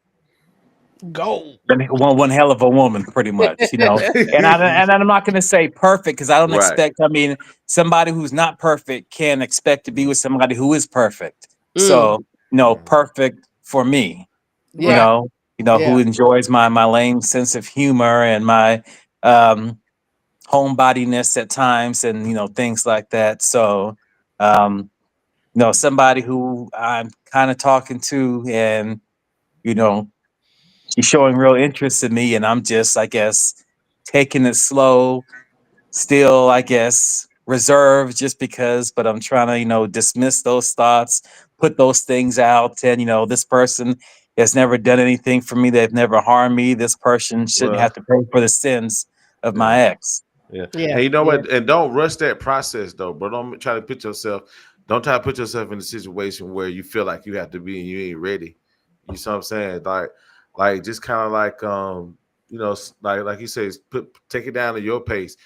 gold. One hell of a woman, pretty much, and I'm not going to say perfect because I don't expect. I mean, somebody who's not perfect can expect to be with somebody who is perfect. So perfect for me. Yeah. Who enjoys my lame sense of humor and my homebodiness at times, and things like that. So, somebody who I'm kind of talking to, and she's showing real interest in me, and I'm just, I guess, taking it slow, still, I guess, reserved just because, but I'm trying to, dismiss those thoughts, put those things out. And, this person has never done anything for me. They've never harmed me. This person shouldn't have to pay for the sins of my ex. Yeah. And you know what? And don't rush that process though, bro. Don't try to put yourself in a situation where you feel like you have to be and you ain't ready. You see what I'm saying? Like just kind of like like you say, take it down at your pace.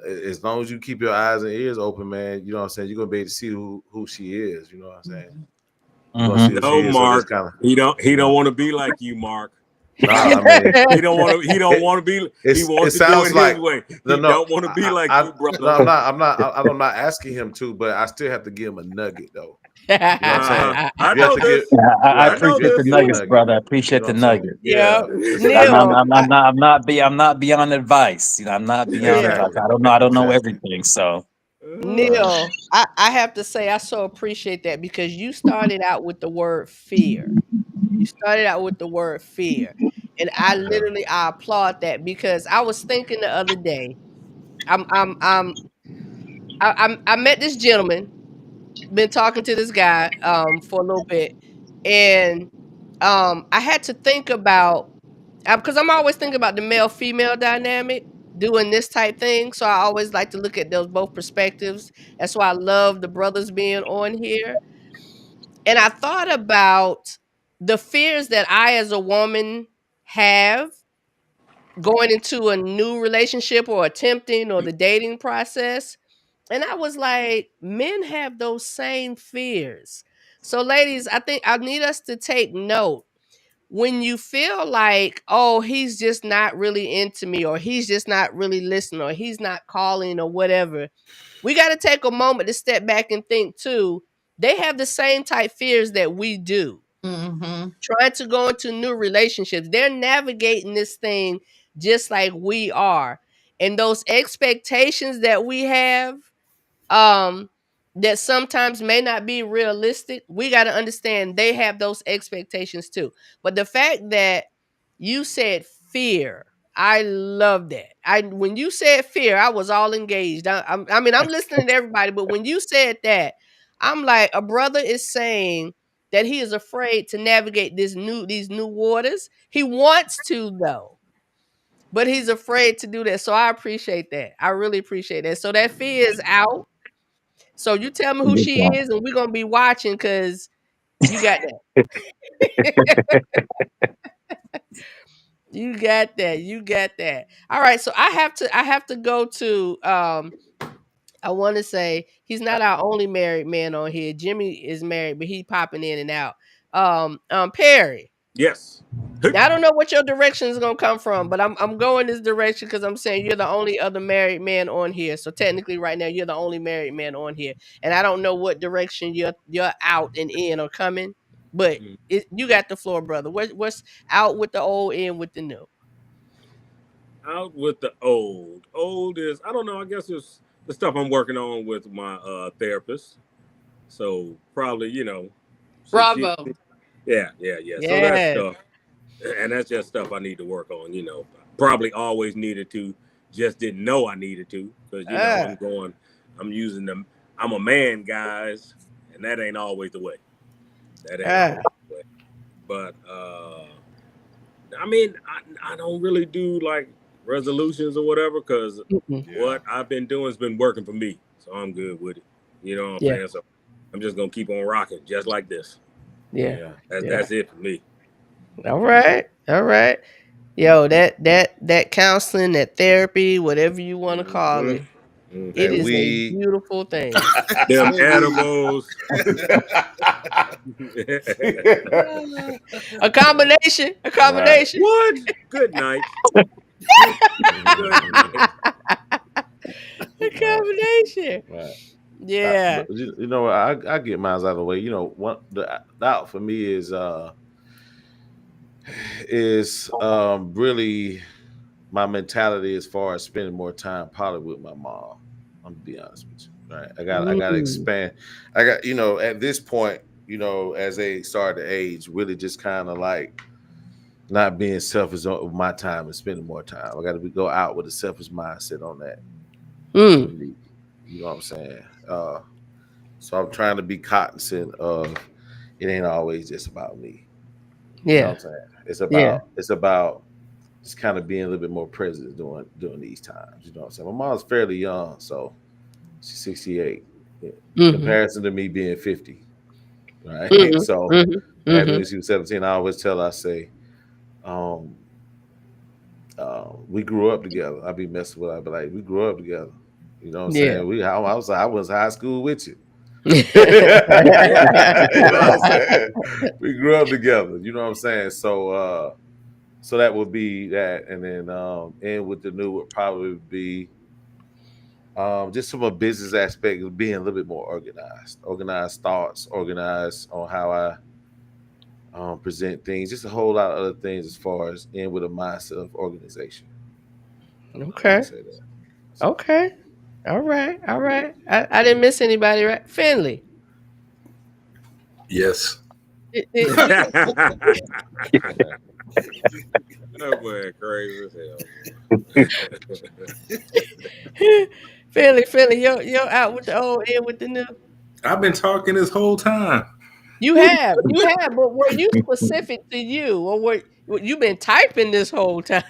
As long as you keep your eyes and ears open, man, you know what I'm saying, you're gonna be able to see who she is. You know what I'm saying? No, Mark. He don't want to be like you, Mark. Nah, I mean, he don't want to be. He wants to do it his way. He don't want to be like you, brother. No, I'm not asking him to, but I still have to give him a nugget though. You know what I'm saying? I appreciate the nuggets, brother. I appreciate the nugget. Yeah. I'm not beyond advice. I'm not beyond advice. I don't know everything. So Neil, I have to say I so appreciate that because you started out with the word fear. And I literally I applaud that because I was thinking the other day, I met this gentleman, been talking to this guy for a little bit, and I had to think about because I'm always thinking about the male female dynamic doing this type thing, so I always like to look at those both perspectives. That's why I love the brothers being on here. And I thought about the fears that I as a woman have going into a new relationship or attempting or the dating process. And I was like, men have those same fears. So ladies, I think I need us to take note. When you feel like, oh, he's just not really into me, or he's just not really listening, or he's not calling, or whatever, we got to take a moment to step back and think too. They have the same type fears that we do. Trying to go into new relationships. They're navigating this thing just like we are. And those expectations that we have, that sometimes may not be realistic, we got to understand they have those expectations too. But the fact that you said fear, I love that. When you said fear, I was all engaged. I mean, I'm listening to everybody, but when you said that, I'm like, a brother is saying that he is afraid to navigate these new waters. He wants to though, but he's afraid to do that. So I appreciate that. I really appreciate that. So that fear is out. So you tell me who she is, and we're gonna be watching because you got that. You got that. All right. So I have to go to I want to say he's not our only married man on here. Jimmy is married, but he popping in and out. Perry. Yes. I don't know what your direction is gonna come from, but I'm going this direction because I'm saying you're the only other married man on here. So technically, right now, you're the only married man on here, and I don't know what direction you're out and in or coming. But you got the floor, brother. What's out with the old, in with the new? Out with the old. Old is, I don't know. I guess it's the stuff I'm working on with my therapist. So probably, Bravo. yeah. So that's Yeah. stuff, and that's just stuff I need to work on. Probably always needed to, just didn't know I needed to because I'm using them. I'm a man, guys, and that ain't always the way. That ain't always the way. But I mean, I don't really do like resolutions or whatever because what I've been doing has been working for me, so I'm good with it. You know what I'm saying? So I'm just gonna keep on rocking, just like this. Yeah. That's it for me. All right. Yo, that counseling, that therapy, whatever you want to call it, it is a beautiful thing. Them edibles. A combination. Right. What? Good night. A combination. Right. Yeah. You know what? I get mine out of the way. The out for me is really my mentality as far as spending more time probably with my mom. I'm gonna be honest with you. Right. I gotta expand. I got, at this point, as they start to age, really just kind of like not being selfish with my time and spending more time. I gotta go out with a selfish mindset on that. You know what I'm saying? So I'm trying to be cognizant of it ain't always just about me. Yeah. You know what I'm saying? It's about just kind of being a little bit more present during these times. You know what I'm saying? My mom's fairly young, so she's 68. In comparison to me being 50. Right. So back when she was 17, I always tell her, I say, we grew up together. I'd be messing with her, but like we grew up together. You know what I'm saying? I was high school with you. You know what I'm saying? We grew up together. You know what I'm saying? So that would be that, and then and with the new would probably be just from a business aspect of being a little bit more organized thoughts, organized on how I present things, just a whole lot of other things as far as in with a mindset of organization. Okay. Okay. All right. I didn't miss anybody, right? Finley. Yes. That boy crazy as hell. Finley, you're out with the old, in with the new. I've been talking this whole time. You have, but were you specific to you, or what you been typing this whole time?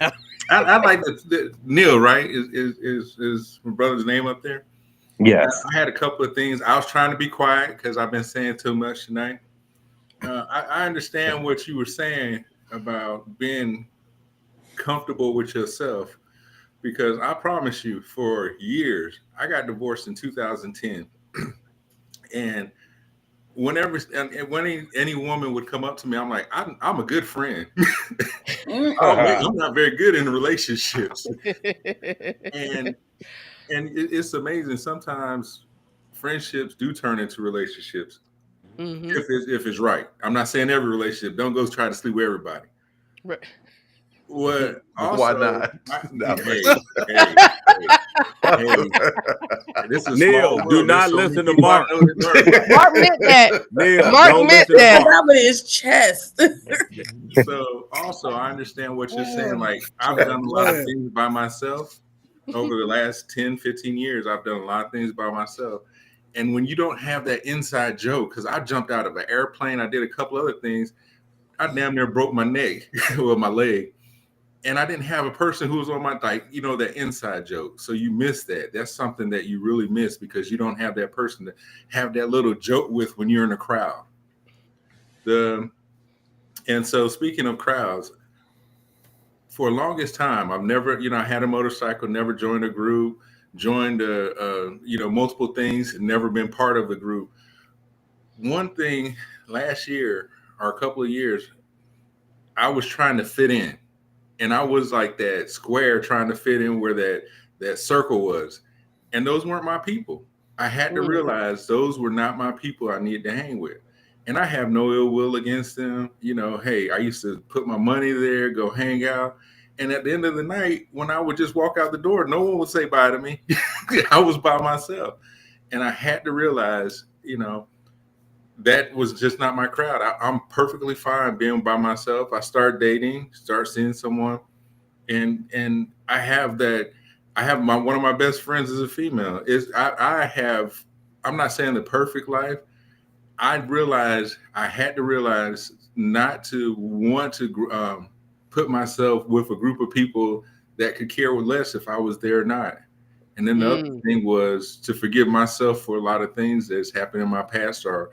I like the Neil, right? Is my brother's name up there? Yes. I had a couple of things. I was trying to be quiet because I've been saying too much tonight. I understand what you were saying about being comfortable with yourself, because I promise you, for years, I got divorced in 2010, and when any woman would come up to me, I'm like, I'm a good friend. I'm not very good in relationships, and it's amazing. Sometimes friendships do turn into relationships if it's right. I'm not saying every relationship. Don't go try to sleep with everybody. Right. What? Also, why not? Hey, this is Neil, do not listen to Mark. Mark meant that. Neil, Mark meant that. Probably his chest. So also, I understand what you're saying. Like, I've done a lot of things by myself over the last 10, 15 years. I've done a lot of things by myself. And when you don't have that inside joke, because I jumped out of an airplane, I did a couple other things. I damn near broke my neck or my leg. And I didn't have a person who was on my, that inside joke. So you miss that. That's something that you really miss because you don't have that person to have that little joke with when you're in a crowd. And so speaking of crowds, for the longest time, I've never, I had a motorcycle, never joined a group, joined multiple things, never been part of a group. One thing last year or a couple of years, I was trying to fit in, and I was like that square trying to fit in where that circle was, and those weren't my people. I had to realize those were not my people I needed to hang with. And I have no ill will against them. You know, hey, I used to put my money there, go hang out. And at the end of the night, when I would just walk out the door, no one would say bye to me. I was by myself. And I had to realize, you know, that was just not my crowd. I'm perfectly fine being by myself. I start dating, start seeing someone, and I have that. I have my one of my best friends is a female. I have. I'm not saying the perfect life. I realized I had to realize not to want to put myself with a group of people that could care less if I was there or not. And then the other thing was to forgive myself for a lot of things that's happened in my past, or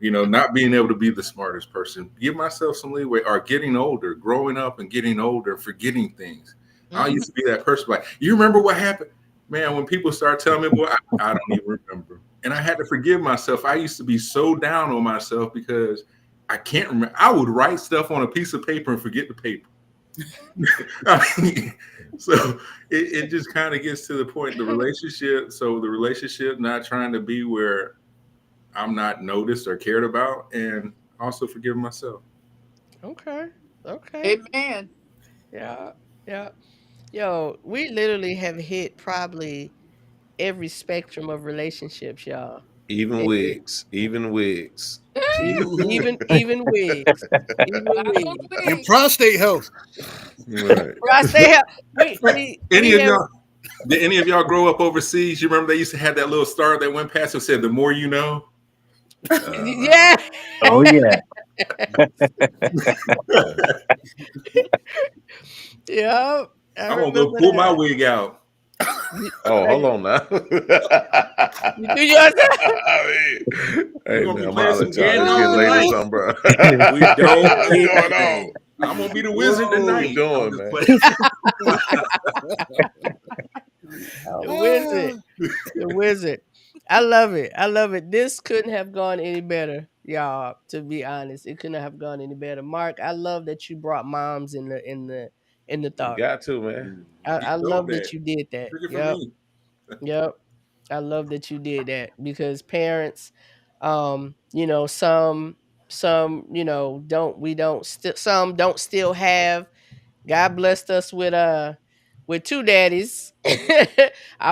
not being able to be the smartest person. Give myself some leeway, or getting older, growing up and getting older, forgetting things. I used to be that person like, you remember what happened? Man, when people start telling me, boy, I don't even remember. And I had to forgive myself. I used to be so down on myself because I can't remember. I would write stuff on a piece of paper and forget the paper. So it just kind of gets to the point, the relationship. So the relationship, not trying to be where I'm not noticed or cared about, and also forgive myself. Okay. Amen. Yeah. Yeah. Yo, we literally have hit probably every spectrum of relationships, y'all. Even It- wigs, even wigs. even wigs. Even Not those wigs. Your wigs. prostate health. Right. Prostate health. We Any of have y'all? Did any of y'all grow up overseas? You remember they used to have that little star that went past and said, "The more you know." yeah. Oh yeah. Yeah. I I'm gonna go remember pull my that. wig out. Oh, hold on now. You do yours? I mean, We're hey gonna be man, I'm playing holler some at y'all. Let's Gandalf get ladies tonight. on, bro. We don't What's kick going anything. on? I'm gonna be the wizard What tonight. you doing, I'm just man? The wizard. The wizard. I love it. I love it. This couldn't have gone any better, y'all. To be honest, it couldn't have gone any better. Mark, I love that you brought moms in the You thought. got to, man. He I told love that. that you did that. Took it from Yep. me. Yep. I love that you did that because parents, some, don't we don't still some don't still have. God blessed us with two daddies. Our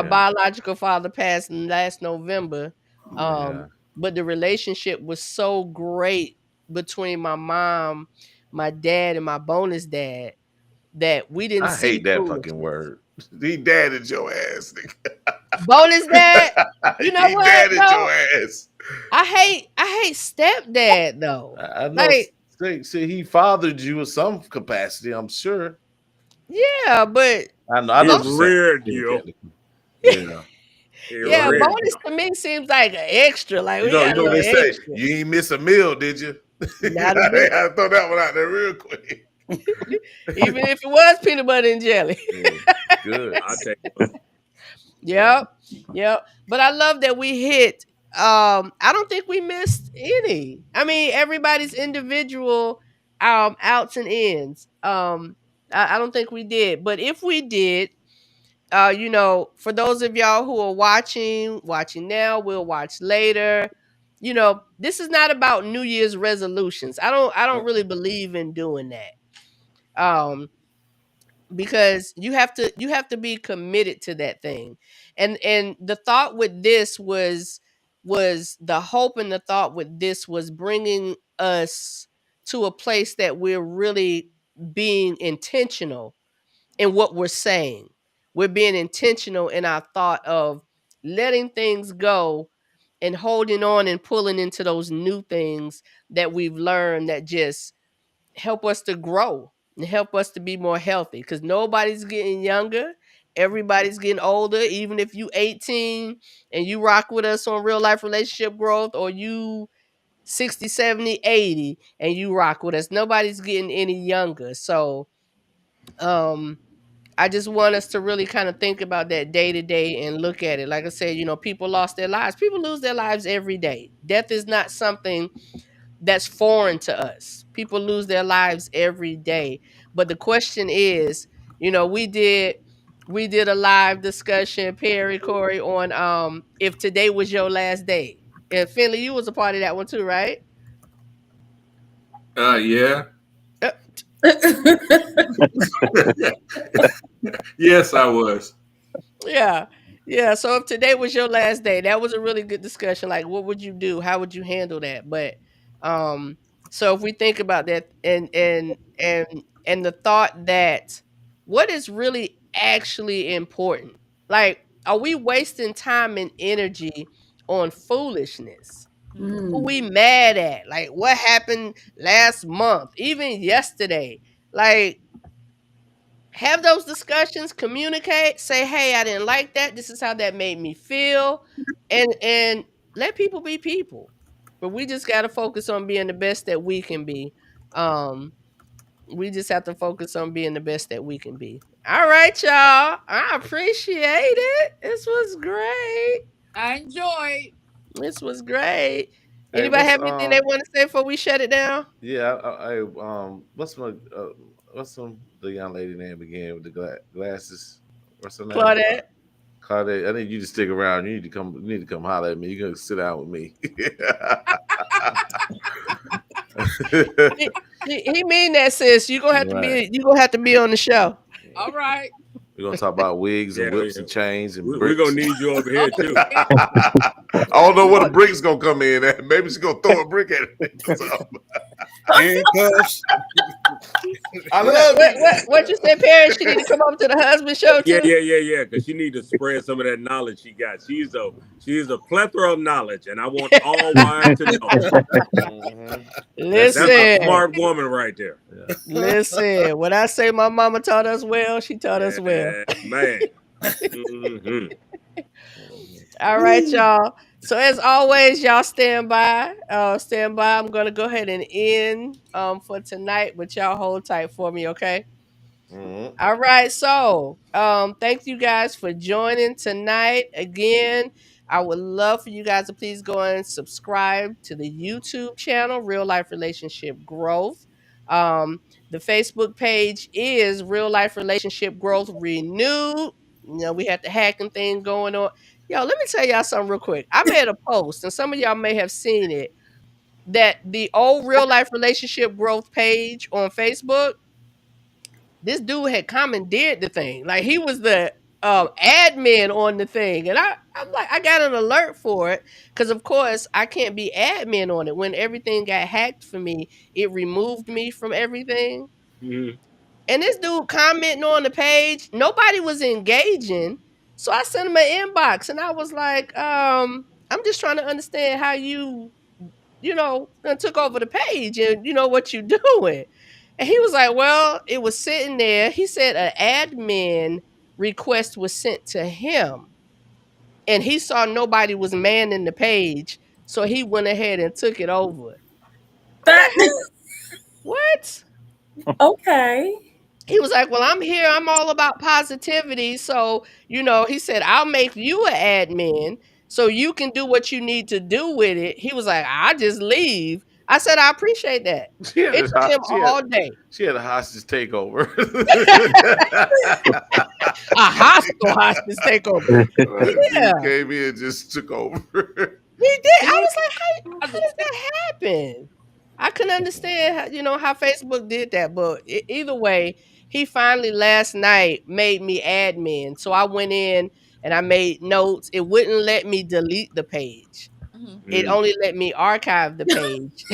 Yeah, biological father passed last November. yeah. But the relationship was so great between my mom, my dad, and my bonus dad that we didn't I see hate that fucking foolishness. word. He dadded your ass, Bonus dad, you nigga. know He what dadded though? your ass. I hate stepdad though. I know. Like, See, he fathered you in some capacity, I'm sure. yeah, but I He know what you're saying. reared Yeah, you. technically. Yeah. He yeah, Well, reared bonus you. to me seems like an extra. Like you we know, got a what little they say. extra. You ain't miss a meal, did you? Not a I bit. gotta throw that one out there real quick. Even if it was peanut butter and jelly. Yeah, good. I take one. Yep. Yep. But I love that we hit. I don't think we missed any. I mean, everybody's individual outs and ins. I don't think we did. But if we did, for those of y'all who are watching now, we'll watch later. This is not about New Year's resolutions. I don't really believe in doing that. Because you have to be committed to that thing. And the thought with this was the hope, and the thought with this was bringing us to a place that we're really being intentional in what we're saying. We're being intentional in our thought of letting things go and holding on and pulling into those new things that we've learned that just help us to grow and help us to be more healthy, because nobody's getting younger. Everybody's getting older. Even if you 18 and you rock with us on real life relationship growth, or you 60, 70, 80 and you rock with us, nobody's getting any younger. So um I just want us to really kind of think about that day to day and look at it. Like I said, people lost their lives. People lose their lives every day. Death is not something that's foreign to us. People lose their lives every day. But the question is, we did a live discussion, Perry, Corey, on if today was your last day. And Finley, you was a part of that one too, right? Yeah. Uh, Yes, I was. Yeah. Yeah. So if today was your last day, that was a really good discussion. Like, what would you do? How would you handle that? But um, so if we think about that and the thought that what is really actually important? Like, are we wasting time and energy on foolishness? Who we mad at? Like, what happened last month? Even yesterday? Like, have those discussions, communicate, say, hey, I didn't like that. This is how that made me feel. And let people be people. But we just gotta focus on being the best that we can be. We just have to focus on being the best that we can be. All right, y'all. I appreciate it. This was great. I enjoyed. This was great. Hey, Anybody what's have anything they want to say before we shut it down? yeah, what's the young lady name again with the glasses? What's her name? Claudette. Claudette, I need you to stick around. You need to come holler at me. You're gonna sit down with me. He mean that, sis. You gonna have to be on the show. All right. We're gonna talk about wigs and whips and chains and We're bricks. gonna need you over here too. I don't know what a brick's gonna come in at. Maybe she's gonna throw a brick at it. Handcuffs. I love what you said, Perry? She need to come over to the husband show too. Yeah. Because she need to spread some of that knowledge she got. She's a plethora of knowledge, and I want all wives to know. Listen, that's a smart woman right there. Listen, when I say my mama taught us well, she taught us well. Man. Mm-hmm. All right, y'all. So as always, y'all stand by. I'm gonna go ahead and end for tonight, but y'all hold tight for me, okay? Mm-hmm. All right, so thank you guys for joining tonight. Again, I would love for you guys to please go and subscribe to the YouTube channel, Real Life Relationship Growth. The Facebook page is Real Life Relationship Growth Renewed. We had the hacking thing going on. Yo, let me tell y'all something real quick. I made a post, and some of y'all may have seen it, that the old Real Life Relationship Growth page on Facebook, this dude had commandeered the thing. Like, he was the admin on the thing. And I'm like, I got an alert for it because, of course, I can't be admin on it. When everything got hacked for me, it removed me from everything. Mm-hmm. And this dude commenting on the page, nobody was engaging. So I sent him an inbox and I was like, I'm just trying to understand how you took over the page and what you doing. And he was like, well, it was sitting there. He said an admin request was sent to him and he saw nobody was manning the page. So he went ahead and took it over. What? Okay. He was like, well, I'm here. I'm all about positivity. So, he said, I'll make you an admin so you can do what you need to do with it. He was like, I'll just leave. I said, I appreciate that. It took him all day. She had a hostage takeover. A hostage takeover. Yeah. He came in and just took over. He did. I was like, how does that happen? I couldn't understand how Facebook did that. But either way, he finally last night made me admin. So I went in and I made notes. It wouldn't let me delete the page. Mm-hmm. It only let me archive the page.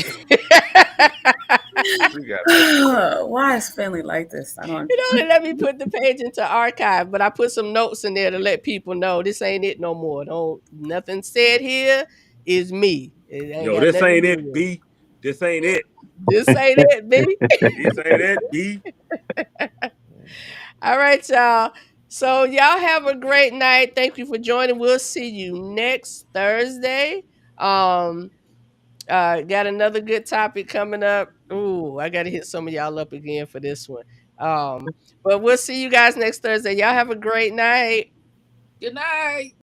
Why is Finley like this? I don't. It only let me put the page into archive, but I put some notes in there to let people know this ain't it no more. Nothing said here is me. Yo, this ain't it, B. This ain't it. This ain't it, B. This ain't it, B. All right, y'all. So y'all have a great night. Thank you for joining. We'll see you next Thursday. Got another good topic coming up. Ooh, I gotta hit some of y'all up again for this one. But we'll see you guys next Thursday. Y'all have a great night. Good night.